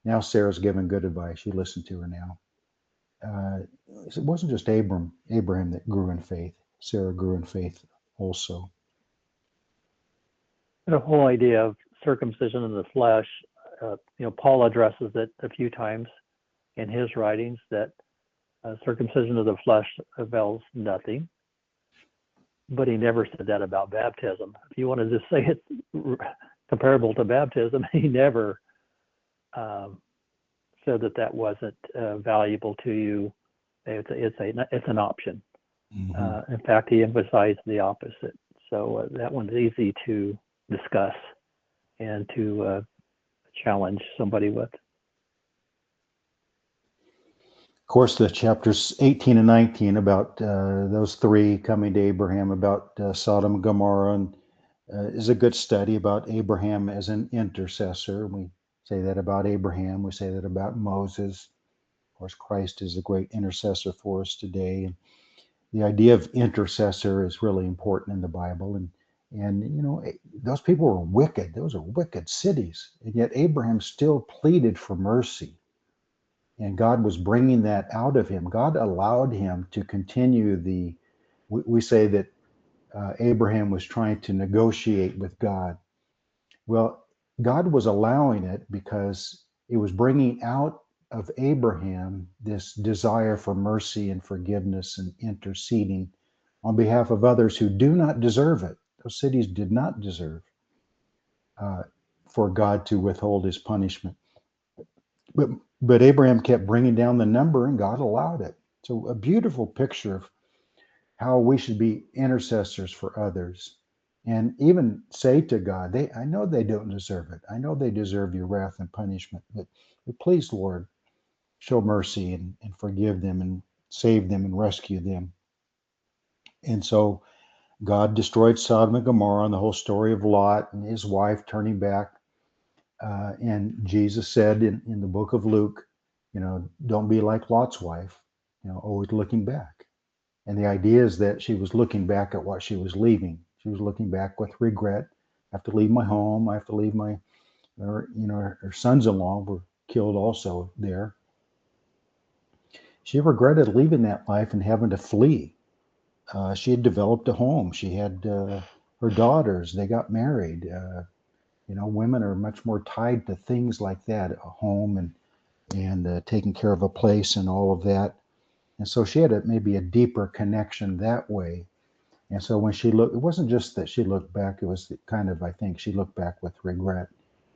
now Sarah's given good advice, you listen to her now. It wasn't just Abraham that grew in faith. Sarah grew in faith also. The whole idea of circumcision of the flesh, Paul addresses it a few times in his writings, that circumcision of the flesh avails nothing. But he never said that about baptism. If you want to just say it's comparable to baptism, he never said that wasn't valuable to you. It's an option. In fact, he emphasized the opposite. So that one's easy to discuss and to challenge somebody with. Of course, the chapters 18 and 19 about those three coming to Abraham, about Sodom and Gomorrah, and is a good study about Abraham as an intercessor. We say that about Abraham. We say that about Moses. Of course, Christ is a great intercessor for us today. And the idea of intercessor is really important in the Bible. And those people were wicked. Those are wicked cities. And yet Abraham still pleaded for mercy. And God was bringing that out of him. God allowed him to continue we say that Abraham was trying to negotiate with God. Well, God was allowing it because it was bringing out of Abraham this desire for mercy and forgiveness and interceding on behalf of others who do not deserve it. Those cities did not deserve for God to withhold his punishment. But Abraham kept bringing down the number, and God allowed it. So a beautiful picture of how we should be intercessors for others, and even say to God, I know they don't deserve it. I know they deserve your wrath and punishment, but please, Lord, show mercy and forgive them and save them and rescue them. And so God destroyed Sodom and Gomorrah, and the whole story of Lot and his wife turning back. And Jesus said in the book of Luke, don't be like Lot's wife, always looking back. And the idea is that she was looking back at what she was leaving. She was looking back with regret. I have to leave my home. I have to leave her sons-in-law were killed also there. She regretted leaving that life and having to flee. She had developed a home. She had her daughters. They got married. Women are much more tied to things like that, a home and taking care of a place and all of that. And so she had maybe a deeper connection that way. And so when she looked, it wasn't just that she looked back, it was I think she looked back with regret,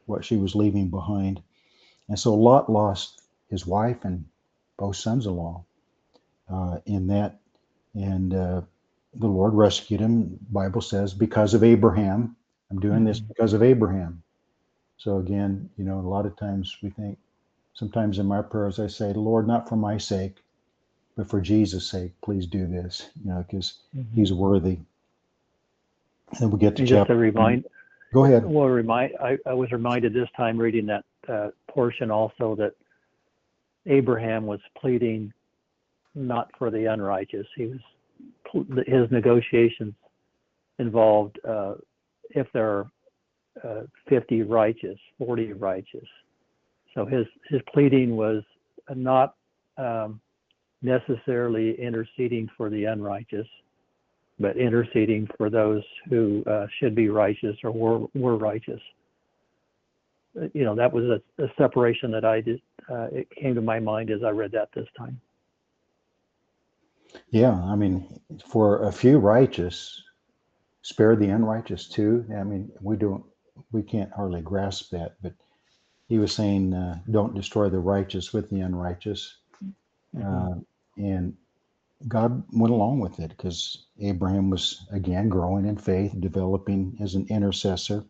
what she was leaving behind. And so Lot lost his wife and both sons-in-law in that. And the Lord rescued him. The Bible says, because of Abraham. I'm doing this because of Abraham. So again, a lot of times we think, sometimes in my prayers I say, Lord, not for my sake, but for Jesus' sake, please do this, because he's worthy. And we get to just to remind. Go ahead. Well, I was reminded this time reading that portion also that Abraham was pleading not for the unrighteous. His negotiations involved if there are 50 righteous, 40 righteous. So his pleading was not necessarily interceding for the unrighteous, but interceding for those who should be righteous or were righteous. That was a separation that it came to my mind as I read that this time. Yeah, I mean, for a few righteous, spare the unrighteous too. I mean, we can't hardly grasp that, but he was saying, don't destroy the righteous with the unrighteous. And God went along with it because Abraham was, again, growing in faith, developing as an intercessor.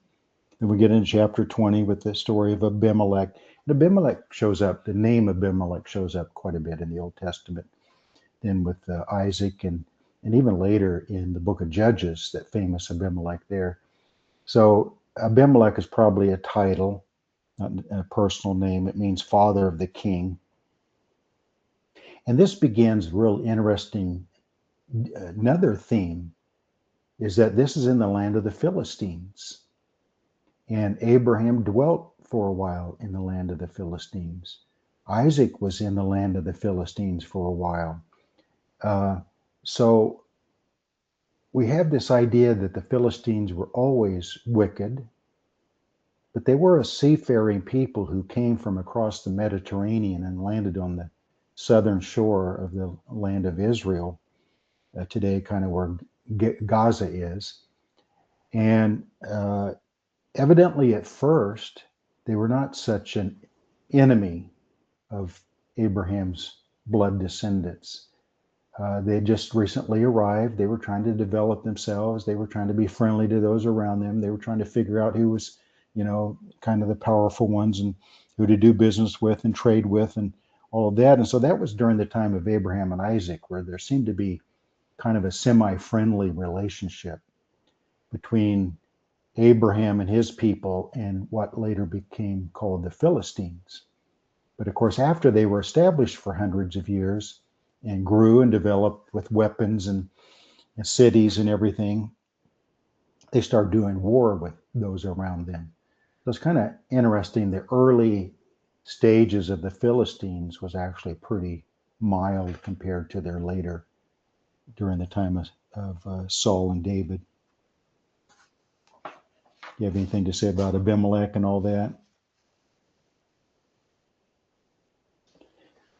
Then we get into chapter 20 with the story of Abimelech. Abimelech shows up, the name Abimelech shows up quite a bit in the Old Testament. Then with Isaac and even later in the book of Judges, that famous Abimelech there. So Abimelech is probably a title, not a personal name. It means father of the king. And this begins real interesting. Another theme is that this is in the land of the Philistines. And Abraham dwelt for a while in the land of the Philistines. Isaac was in the land of the Philistines for a while. So we have this idea that the Philistines were always wicked, but they were a seafaring people who came from across the Mediterranean and landed on the southern shore of the land of Israel, today kind of where Gaza is. And evidently at first, they were not such an enemy of Abraham's blood descendants. They had just recently arrived. They were trying to develop themselves. They were trying to be friendly to those around them. They were trying to figure out who was, kind of the powerful ones and who to do business with and trade with and all of that. And so that was during the time of Abraham and Isaac, where there seemed to be kind of a semi-friendly relationship between Abraham and his people and what later became called the Philistines. But of course, after they were established for hundreds of years and grew and developed with weapons and cities and everything, they started doing war with those around them. So it's kind of interesting. The early stages of the Philistines was actually pretty mild compared to their later, during the time of Saul and David. You have anything to say about Abimelech and all that?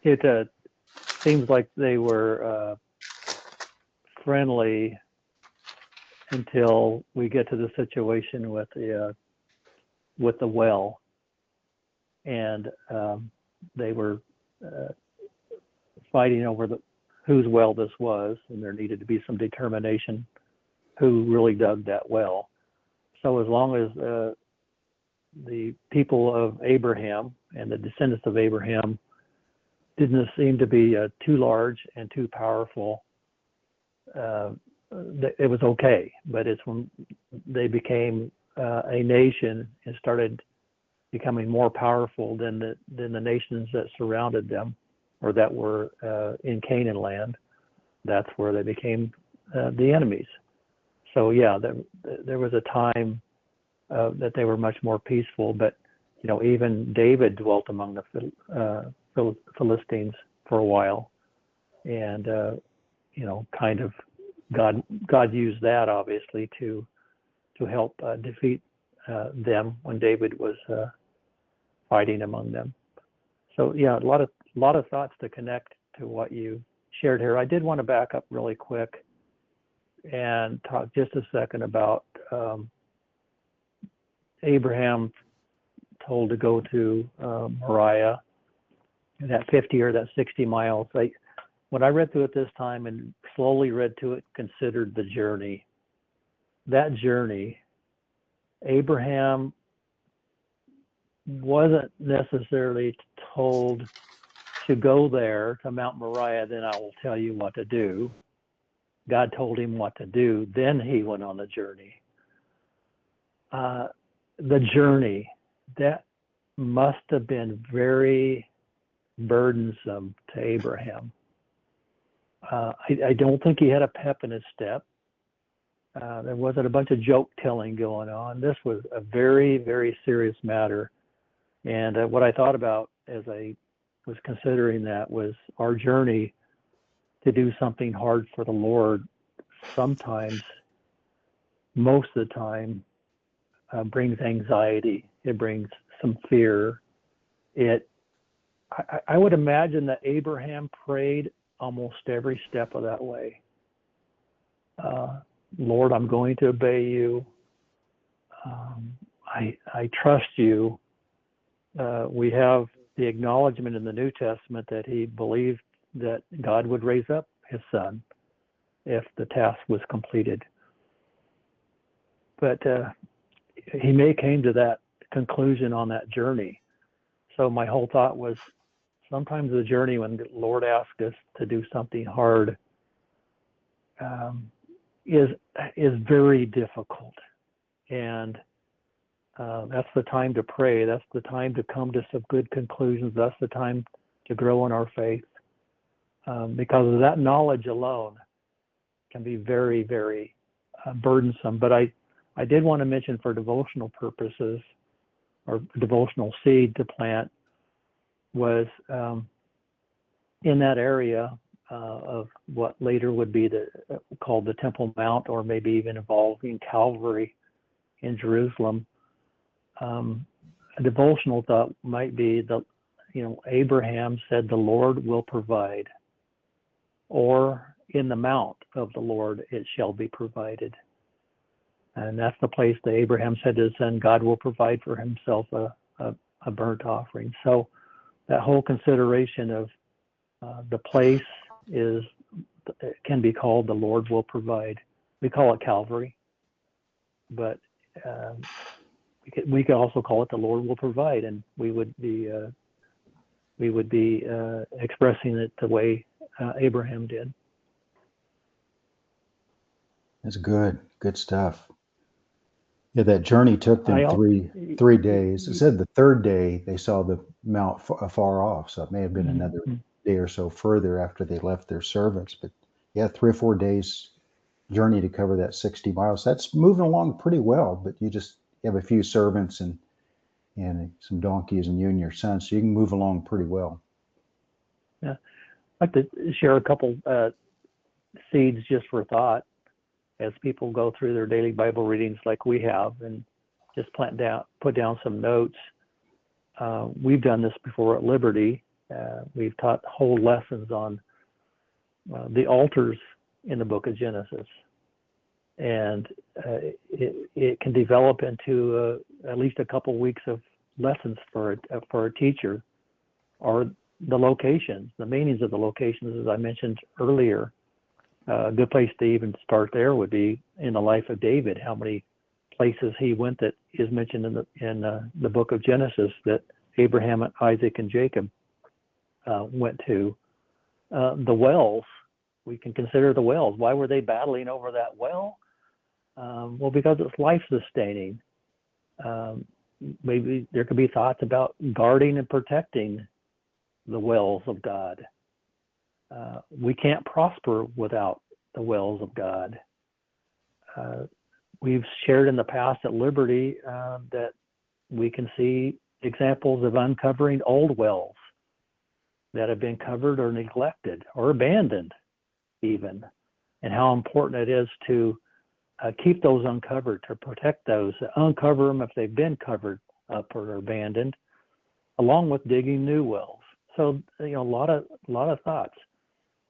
It seems like they were friendly until we get to the situation with the well, and they were fighting over whose well this was, and there needed to be some determination who really dug that well. So as long as the people of Abraham and the descendants of Abraham didn't seem to be too large and too powerful, it was okay. But it's when they became a nation and started becoming more powerful than the nations that surrounded them or that were in Canaan land, that's where they became the enemies. So yeah, there was a time that they were much more peaceful, but even David dwelt among the Philistines for a while, and kind of God used that obviously to help defeat them when David was fighting among them. So yeah, a lot of thoughts to connect to what you shared here. I did want to back up really quick and talk just a second about Abraham told to go to Moriah, that 50 or that 60 miles. When I read through it this time and slowly read through it, considered the journey. That journey, Abraham wasn't necessarily told to go there to Mount Moriah, then I will tell you what to do. God told him what to do, then he went on the journey. The journey, that must have been very burdensome to Abraham. I don't think he had a pep in his step. There wasn't a bunch of joke telling going on. This was a very, very serious matter. And what I thought about as I was considering that was our journey to do something hard for the Lord sometimes, most of the time, brings anxiety. It brings some fear. I would imagine that Abraham prayed almost every step of that way. Lord, I'm going to obey you. I trust you. We have the acknowledgement in the New Testament that he believed that God would raise up his son if the task was completed. But he may came to that conclusion on that journey. So my whole thought was, sometimes the journey when the Lord asks us to do something hard is very difficult, and that's the time to pray. That's the time to come to some good conclusions. That's the time to grow in our faith, because of that knowledge alone can be very, very burdensome. But I did want to mention, for devotional purposes, or devotional seed to plant, was in that area of what later would be called the Temple Mount, or maybe even involving Calvary in Jerusalem. A devotional thought might be Abraham said, "The Lord will provide," or "In the mount of the Lord it shall be provided." And that's the place that Abraham said to his son, God will provide for himself a burnt offering. So that whole consideration of the place can be called the Lord will provide. We call it Calvary, but we could also call it the Lord will provide, and we would be expressing it the way Abraham did. That's good stuff. Yeah, that journey took them three days. It said the third day they saw the mount far off, so it may have been another day or so further after they left their servants. But yeah, 3 or 4 days journey to cover that 60 miles. That's moving along pretty well, but you have a few servants and some donkeys and you and your son, so you can move along pretty well. Yeah, I'd like to share a couple seeds just for thought as people go through their daily Bible readings like we have, and just put down some notes. We've done this before at Liberty. We've taught whole lessons on the altars in the book of Genesis. And it can develop into at least a couple weeks of lessons for a teacher, or the locations, the meanings of the locations, as I mentioned earlier. A good place to even start there would be in the life of David, how many places he went that is mentioned in the book of Genesis that Abraham, Isaac, and Jacob went to. The wells, we can consider the wells. Why were they battling over that well? Well, because it's life-sustaining. Maybe there could be thoughts about guarding and protecting the wells of God. We can't prosper without the wells of God. We've shared in the past at Liberty that we can see examples of uncovering old wells that have been covered or neglected or abandoned even, and how important it is to keep those uncovered, to protect those, uncover them if they've been covered up or abandoned, along with digging new wells. So, a lot of thoughts.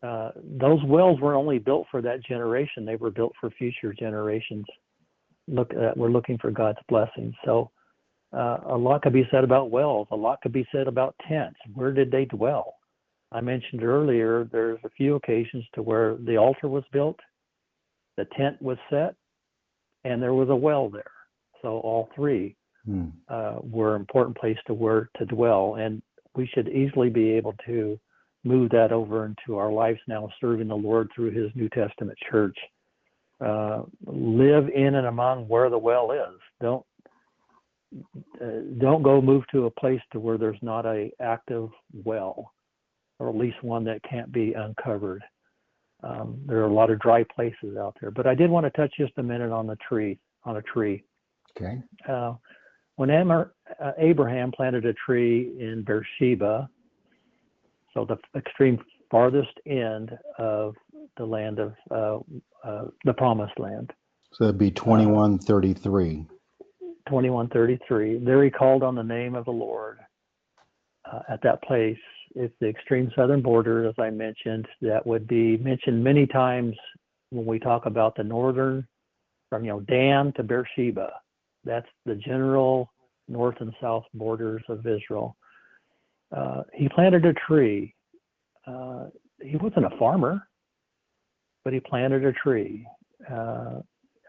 Those wells were only built for that generation. They were built for future generations. We're looking for God's blessings. So a lot could be said about wells. A lot could be said about tents. Where did they dwell? I mentioned earlier, there's a few occasions to where the altar was built, the tent was set, and there was a well there. So all three were an important place to dwell. And we should easily be able to move that over into our lives now, serving the Lord through his New Testament church. Live in and among where the well is. Don't go move to a place to where there's not a active well, or at least one that can't be uncovered. There are a lot of dry places out there. But I did want to touch just a minute on a tree. Okay. When Abraham planted a tree in Beersheba, so the extreme farthest end of the land of the Promised Land. So that'd be 2133. 2133. There he called on the name of the Lord at that place. It's the extreme southern border, as I mentioned, that would be mentioned many times when we talk about the northern, from Dan to Beersheba. That's the general north and south borders of Israel. He planted a tree. He wasn't a farmer, but he planted a tree.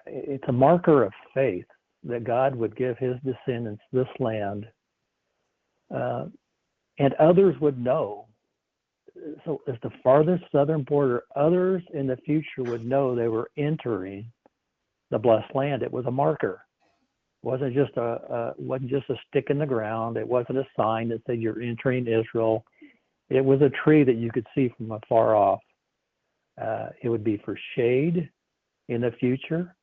It's a marker of faith that God would give his descendants this land and others would know. So as the farthest southern border, others in the future would know they were entering the blessed land. It was a marker. It wasn't just a stick in the ground. It wasn't a sign that said you're entering Israel. It was a tree that you could see from afar off. It would be for shade in the future.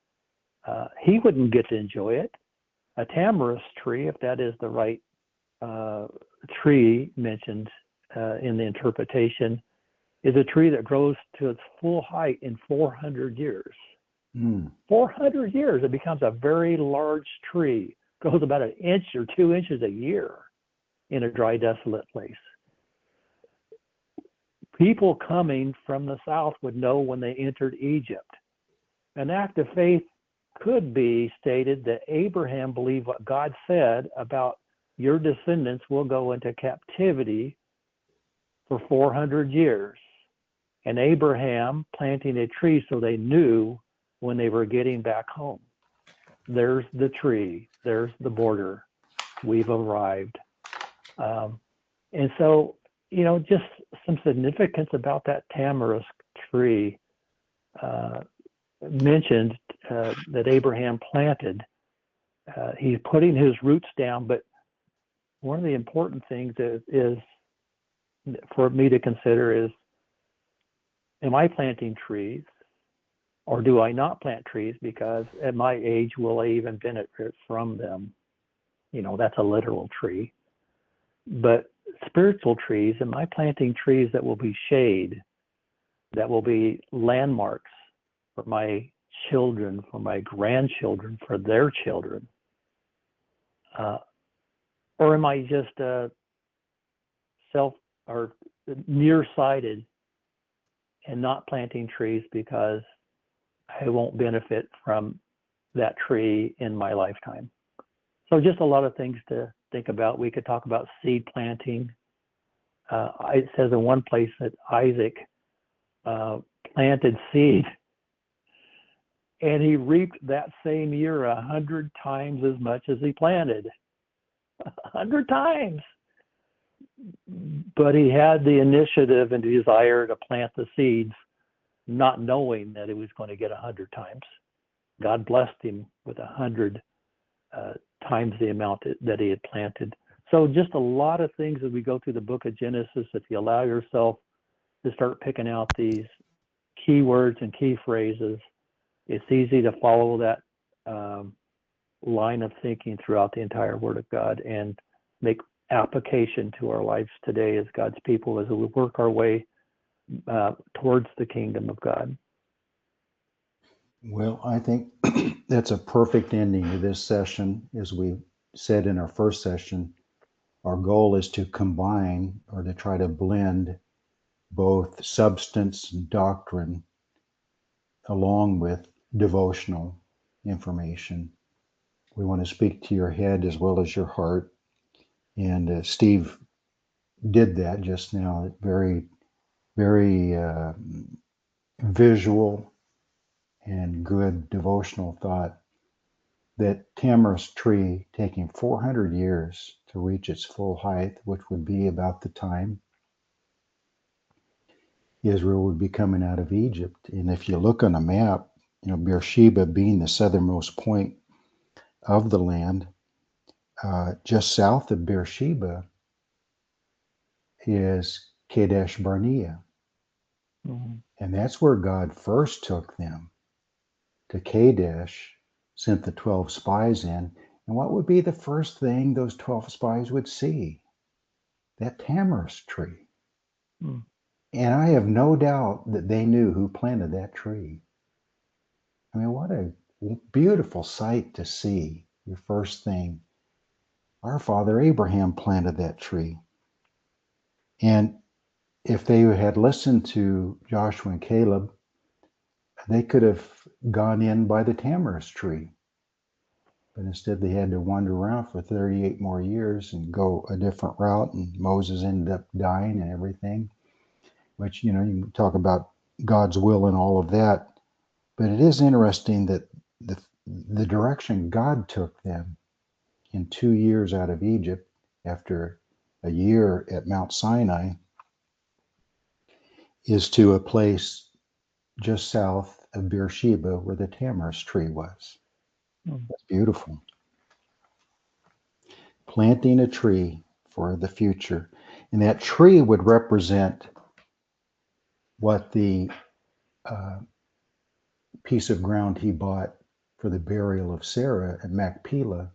He wouldn't get to enjoy it. A tamarisk tree, if that is the right tree mentioned in the interpretation, is a tree that grows to its full height in 400 years. 400 years, it becomes a very large tree. Grows about an inch or 2 inches a year in a dry, desolate place. People coming from the south would know when they entered Egypt. An act of faith could be stated that Abraham believed what God said about your descendants will go into captivity for 400 years. And Abraham planting a tree so they knew when they were getting back home. There's the tree. There's the border. We've arrived. And so, just some significance about that tamarisk tree mentioned that Abraham planted. He's putting his roots down, but one of the important things is for me to consider is, am I planting trees or do I not plant trees because at my age will I even benefit from them? That's a literal tree. But spiritual trees, am I planting trees that will be shade, that will be landmarks for my children, for my grandchildren, for their children? Or am I just self or nearsighted and not planting trees because I won't benefit from that tree in my lifetime? So just a lot of things to think about. We could talk about seed planting. It says in one place that Isaac planted seed and he reaped that same year 100 times as much as he planted. 100 times. But he had the initiative and desire to plant the seeds, not knowing that he was going to get 100 times. God blessed him with 100 times the amount that he had planted. So just a lot of things as we go through the book of Genesis, if you allow yourself to start picking out these key words and key phrases, it's easy to follow that line of thinking throughout the entire Word of God and make application to our lives today as God's people as we work our way towards the kingdom of God. Well, I think that's a perfect ending to this session. As we said in our first session, our goal is to combine or to try to blend both substance and doctrine along with devotional information. We want to speak to your head as well as your heart. And Steve did that just now. Very, very visual and good devotional thought. That tamarisk tree taking 400 years to reach its full height, which would be about the time Israel would be coming out of Egypt. And if you look on a map, Beersheba being the southernmost point of the land, just south of Beersheba is Kadesh Barnea. Mm-hmm. And that's where God first took them to Kadesh, sent the 12 spies in. And what would be the first thing those 12 spies would see? That tamarisk tree. Mm. And I have no doubt that they knew who planted that tree. I mean, what a beautiful sight to see. Your first thing, our father Abraham planted that tree. And if they had listened to Joshua and Caleb, they could have gone in by the tamarisk tree. But instead they had to wander around for 38 more years and go a different route. And Moses ended up dying and everything, which, you can talk about God's will and all of that. But it is interesting that the direction God took them in 2 years out of Egypt after a year at Mount Sinai is to a place just south of Beersheba where the tamarisk tree was. That's beautiful. Planting a tree for the future. And that tree would represent what the piece of ground he bought for the burial of Sarah at Machpelah.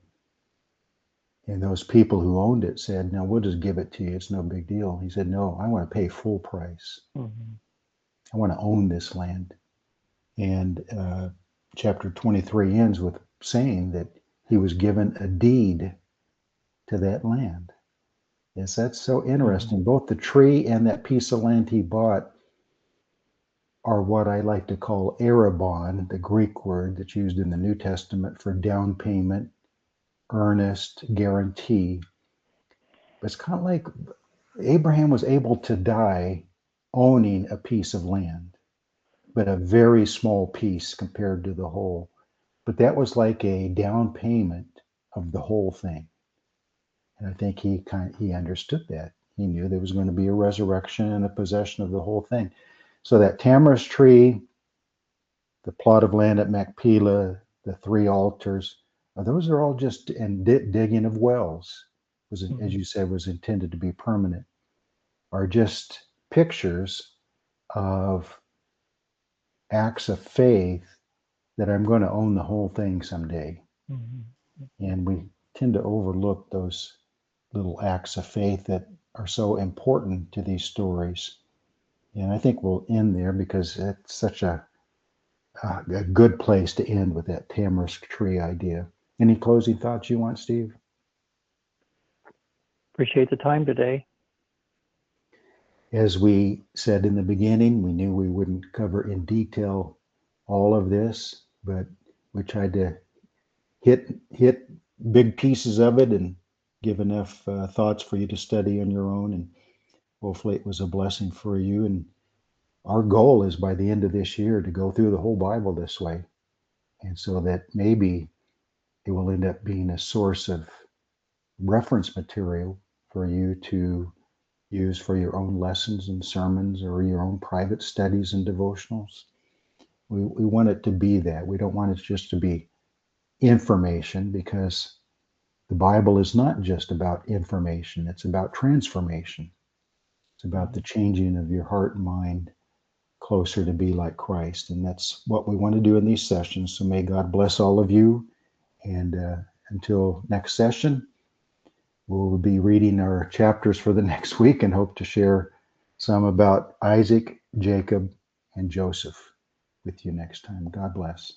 And those people who owned it said, no, we'll just give it to you. It's no big deal. He said, no, I want to pay full price. Mm-hmm. I want to own this land. And chapter 23 ends with saying that he was given a deed to that land. Yes, that's so interesting. Mm-hmm. Both the tree and that piece of land he bought are what I like to call arrabon, the Greek word that's used in the New Testament for down payment, earnest, guarantee. But it's kind of like Abraham was able to die owning a piece of land, but a very small piece compared to the whole. But that was like a down payment of the whole thing. And I think he understood that. He knew there was going to be a resurrection and a possession of the whole thing. So that tamarisk tree, the plot of land at Machpelah, the three altars, those are all just and digging of wells, was as you said, was intended to be permanent, are just pictures of acts of faith that I'm going to own the whole thing someday. Mm-hmm. And we tend to overlook those little acts of faith that are so important to these stories. And I think we'll end there because it's such a good place to end with that tamarisk tree idea. Any closing thoughts you want, Steve? Appreciate the time today. As we said in the beginning, we knew we wouldn't cover in detail all of this, but we tried to hit big pieces of it and give enough thoughts for you to study on your own. And hopefully it was a blessing for you. And our goal is by the end of this year to go through the whole Bible this way. And so that maybe it will end up being a source of reference material for you to use for your own lessons and sermons or your own private studies and devotionals. We want it to be that. We don't want it just to be information, because the Bible is not just about information. It's about transformation. It's about the changing of your heart and mind closer to be like Christ. And that's what we want to do in these sessions. So may God bless all of you. And until next session, we'll be reading our chapters for the next week and hope to share some about Isaac, Jacob, and Joseph with you next time. God bless.